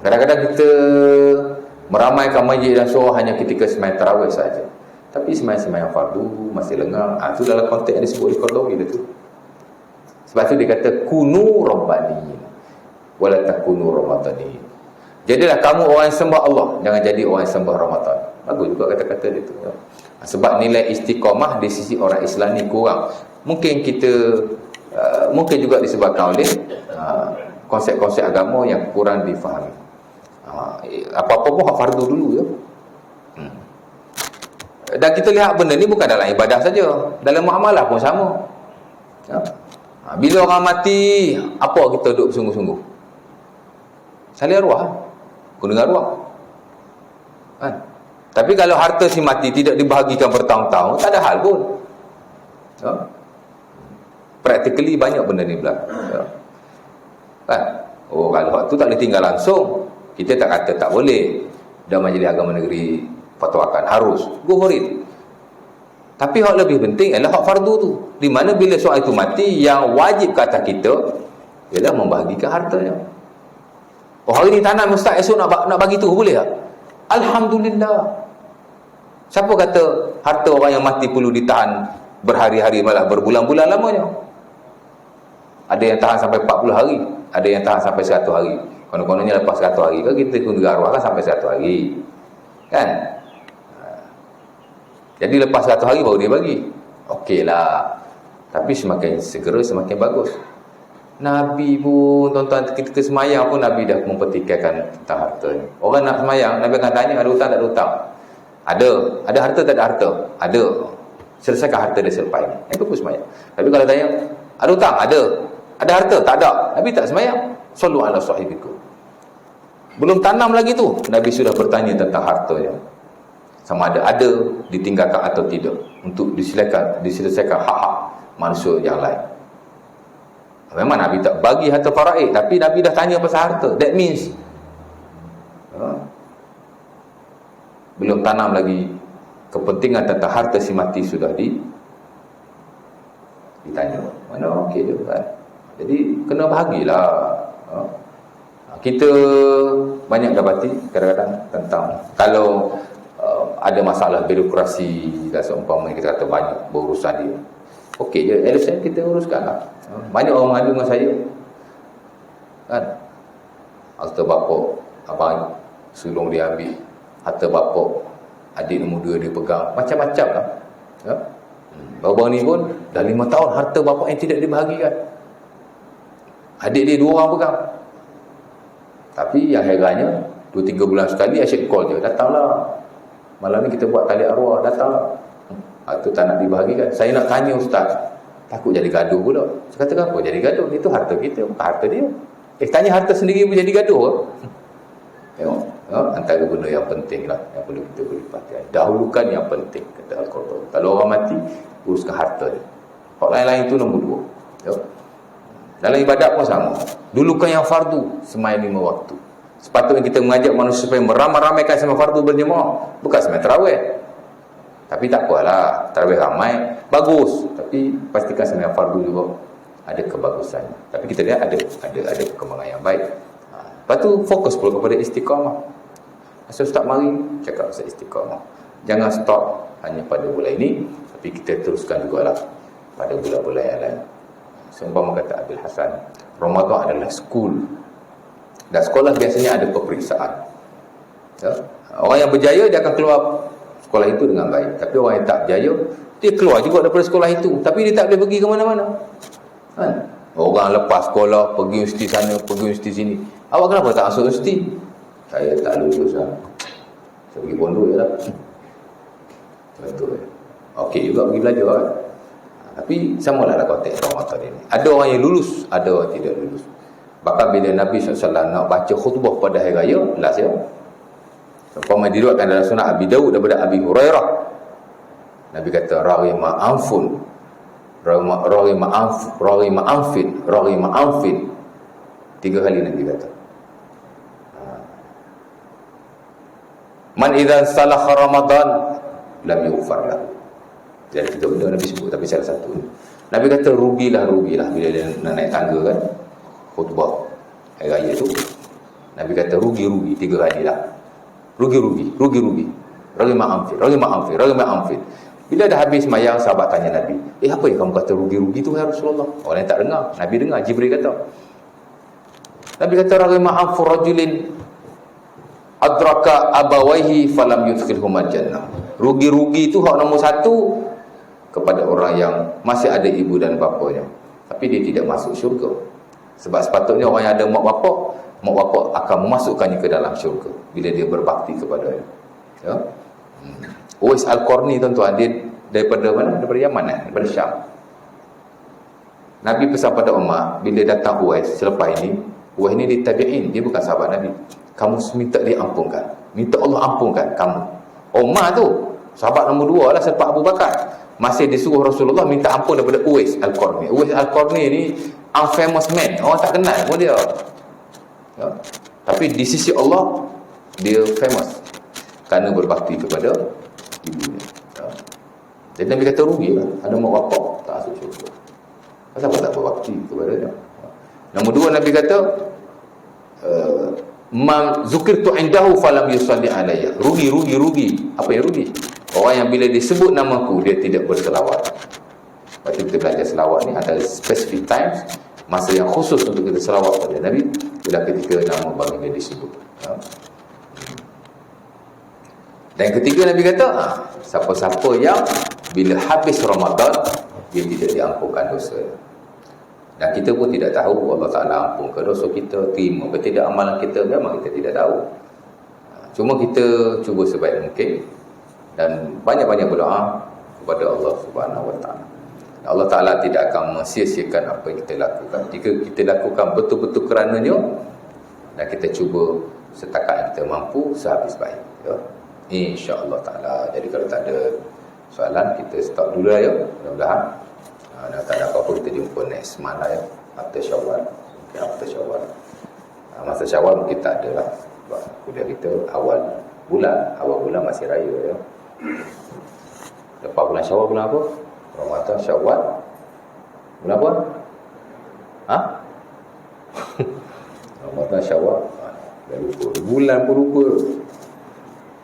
[SPEAKER 1] Kadang-kadang kita meramaikan masjid dan surau hanya ketika sembahyang tarawih saja. Tapi sembahyang fardu masih lengang. Itu dalam konteks yang disebut di Qardawi itu. Sebab itu dia kata kunu rabbaniyin wala takunu ramadaniyin. Jadilah kamu orang yang sembah Allah, jangan jadi orang yang sembah Ramadan. Bagus juga kata-kata dia tu. Sebab nilai istiqamah di sisi orang Islam ni kurang. Mungkin juga disebabkan oleh konsep-konsep agama yang kurang difahami. Apa-apa pun hak fardu dulu ya. Dan kita lihat benda ni bukan dalam ibadah saja, dalam muamalah pun sama. Ya. Bila orang mati, apa kita duduk bersungguh-sungguh? Salih arwah, guna arwah. Kan? Tapi kalau harta si mati tidak dibahagikan bertahun-tahun, tak ada hal pun. Ya. Practically banyak benda ni berlaku. Ya. Kan? Kalau waktu tak boleh tinggal langsung, kita tak kata tak boleh. Dan Majlis Agama Negeri fatwakan harus go for it. Tapi hak lebih penting adalah hak fardu tu, di mana bila soal itu mati, yang wajib kata kita ialah membahagikan hartanya. Oh, hari ni tanam ustaz, esok nak bagi tu boleh tak? Alhamdulillah. Siapa kata harta orang yang mati perlu ditahan berhari-hari, malah berbulan-bulan lamanya? Ada yang tahan sampai 40 hari, ada yang tahan sampai 100 hari. Konon-kononnya lepas 100 hari kan kita tunggu arwah kan sampai 100 hari. Kan? Jadi lepas 100 hari baru dia bagi. Okeylah. Tapi semakin segera semakin bagus. Nabi pun, tuan-tuan, ketika semayang pun Nabi dah mempertikaikan tentang harta ni. Orang nak semayang, Nabi akan tanya, ada hutang tak ada hutang? Ada harta tak ada harta? Ada. Selesaikan harta dia selepas ini. Itu pun semayang. Tapi kalau tanya, ada hutang? Ada harta? Tak ada. Nabi tak semayang. Sallu ala sahibikum. Belum tanam lagi tu, Nabi sudah bertanya tentang hartanya. Sama ada ditinggalkan atau tidak, untuk diselesaikan hak-hak manusia yang lain. Memang Nabi tak bagi harta faraid, tapi Nabi dah tanya pasal harta. That means belum tanam lagi kepentingan tentang harta si mati sudah ditanya. Mana okey je kan. Jadi kena bahagilah. Kita banyak dapati kadang-kadang tentang kalau ada masalah birokrasi dan seumpama kita kata banyak berurusan dia. Okey je, LSM kita uruskan lah. Banyak orang mengadu dengan saya kan, harta bapak abang sulung dia ambil, harta bapak adik nombor 2 dia pegang, macam-macam lah ya? Bapak ni pun dah 5 tahun harta bapak yang tidak dibahagikan, adik dia 2 orang pegang. Tapi yang herannya 2-3 bulan sekali asyik call je, datanglah malam ni kita buat tali arwah, datanglah. Itu tak nak dibahagikan. Saya nak tanya ustaz, takut jadi gaduh pula. Saya kata apa jadi gaduh? Itu harta kita, bukan harta dia. Tanya harta sendiri pun jadi gaduh ke? Tengok, antara benda yang penting lah yang perlu kita beri perhatian. Dahulukan yang penting, kata Al-Quran. Kalau orang mati, uruskan harta dia. Hak lain-lain tu nombor 2 ya. Dalam ibadat pun sama. Dulukan yang fardu, sembahyang 5 waktu. Sepatutnya kita mengajak manusia supaya meramai-ramaikan sembahyang fardu berjemaah, bukan sembahyang tarawih. Tapi tak apalah, tarawih ramai bagus, tapi pastikan sembahyang fardu juga ada kebagusan. Tapi kita lihat ada perkembangan yang baik. Lepas tu fokus pula kepada istiqamah. Masa ustaz mari cakap pasal istiqamah. Jangan stop hanya pada bulan ini, tapi kita teruskan jugalah pada bulan-bulan yang lain. Seumpama kata Abil Hasan, Ramadan adalah school. Dan sekolah biasanya ada peperiksaan ya? Orang yang berjaya dia akan keluar sekolah itu dengan baik. Tapi orang yang tak berjaya, dia keluar juga daripada sekolah itu, tapi dia tak boleh pergi ke mana-mana kan? Orang lepas sekolah pergi universiti sana, pergi universiti sini. Awak kenapa tak masuk universiti? Saya tak lulus lah. Saya pergi pondok je lah. Betul. Okey juga pergi belajar kan? Tapi samalah dalam konteks Ramadan ini. Ada orang yang lulus, ada orang tidak lulus. Bahkan bila Nabi SAW nak baca khutbah pada hari raya, last ya, umpama diriwayatkan dalam sunnah Abi Daud daripada Abi Hurairah, Nabi kata raghima anfun, raghima anfin. 3 kali Nabi kata. Man idzan salakha Ramadan lam yughfar lahu. Jadi kita benda Nabi sebut, tapi salah satu Nabi kata rugilah bila dia nak naik tangga kan, khutbah hari raya tu, Nabi kata rugi 3 kali lah. Rugi. Raghima anfin. Bila dah habis sembahyang, sahabat tanya Nabi, apa yang kamu kata rugi tu ya Rasulullah? Orang yang tak dengar, Nabi dengar, Jibril kata. Nabi kata raghima anfu rajulin adraka abawaihi falam yudkhilhuma jannah. Rugi itu hak nombor 1 kepada orang yang masih ada ibu dan bapanya, tapi dia tidak masuk syurga. Sebab sepatutnya orang yang ada mak bapak akan memasukkannya ke dalam syurga bila dia berbakti kepadanya ya. Uwais Al-Qarni tuan-tuan, dia daripada mana? Daripada Yaman daripada Syam. Nabi pesan pada Umar, bila datang Uwais selepas ini, Uwais ni dia tabi'in, dia bukan sahabat Nabi, kamu minta dia ampunkan, minta Allah ampunkan kamu. Umar tu sahabat nombor 2 lah selepas Abu Bakar, masih disuruh Rasulullah minta ampun daripada Uwais Al-Qarni. Uwais Al-Qarni ni unfamous man, orang tak kenal pun dia ya. Tapi di sisi Allah dia famous kerana berbakti kepada ibunya ya. Jadi Nabi kata rugi lah, ada mak bapak tak masuk syurga. Kenapa tak berbakti kepada dia? Nombor dua, Nabi kata man zukirtu indahu falam yusalli alayya. Rugi. Apa yang rugi? Orang yang bila disebut namaku dia tidak berselawat. Lepas tu kita belajar selawat ni ada specific times, masa yang khusus untuk kita selawat pada Nabi bila ketika nama baginda disebut. Dan ketiga, Nabi kata siapa-siapa yang bila habis Ramadan dia tidak diampunkan dosa. Dan kita pun tidak tahu Allah Ta'ala ampun ke dosa kita, terima ke tidak amalan kita, memang kita tidak tahu. Cuma kita cuba sebaik mungkin dan banyak-banyak berdoa kepada Allah Subhanahu Wa Ta'ala. Allah Ta'ala tidak akan mensia-siakan apa yang kita lakukan. Jika kita lakukan betul-betul kerananya dan kita cuba setakat yang kita mampu sehabis baik, ya. InsyaAllah Ta'ala. Jadi kalau tak ada soalan, kita stop dulu lah, ya. Mudah-mudahan tak ada apa-apa, kita jumpa next month lah, ya. After Syawal. Okay, after Syawal. Masa Syawal mungkin tak ada lah, sebab kuliah kita awal bulan masih raya, ya. Lepas bulan Syawal, bulan apa? Ramadan, Syawal. Bulan apa? Ramadan, Syawal. Dah lupa. Bulan pun lupa.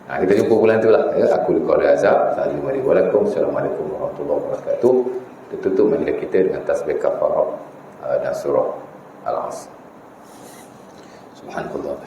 [SPEAKER 1] Kita jumpa bulan tu lah, ya. Aku liqaul azab. Assalamualaikum warahmatullahi wabarakatuh. Kita tutup majlis kita dengan tasbih kafarah dan surah Al-Asr. Subhanallah.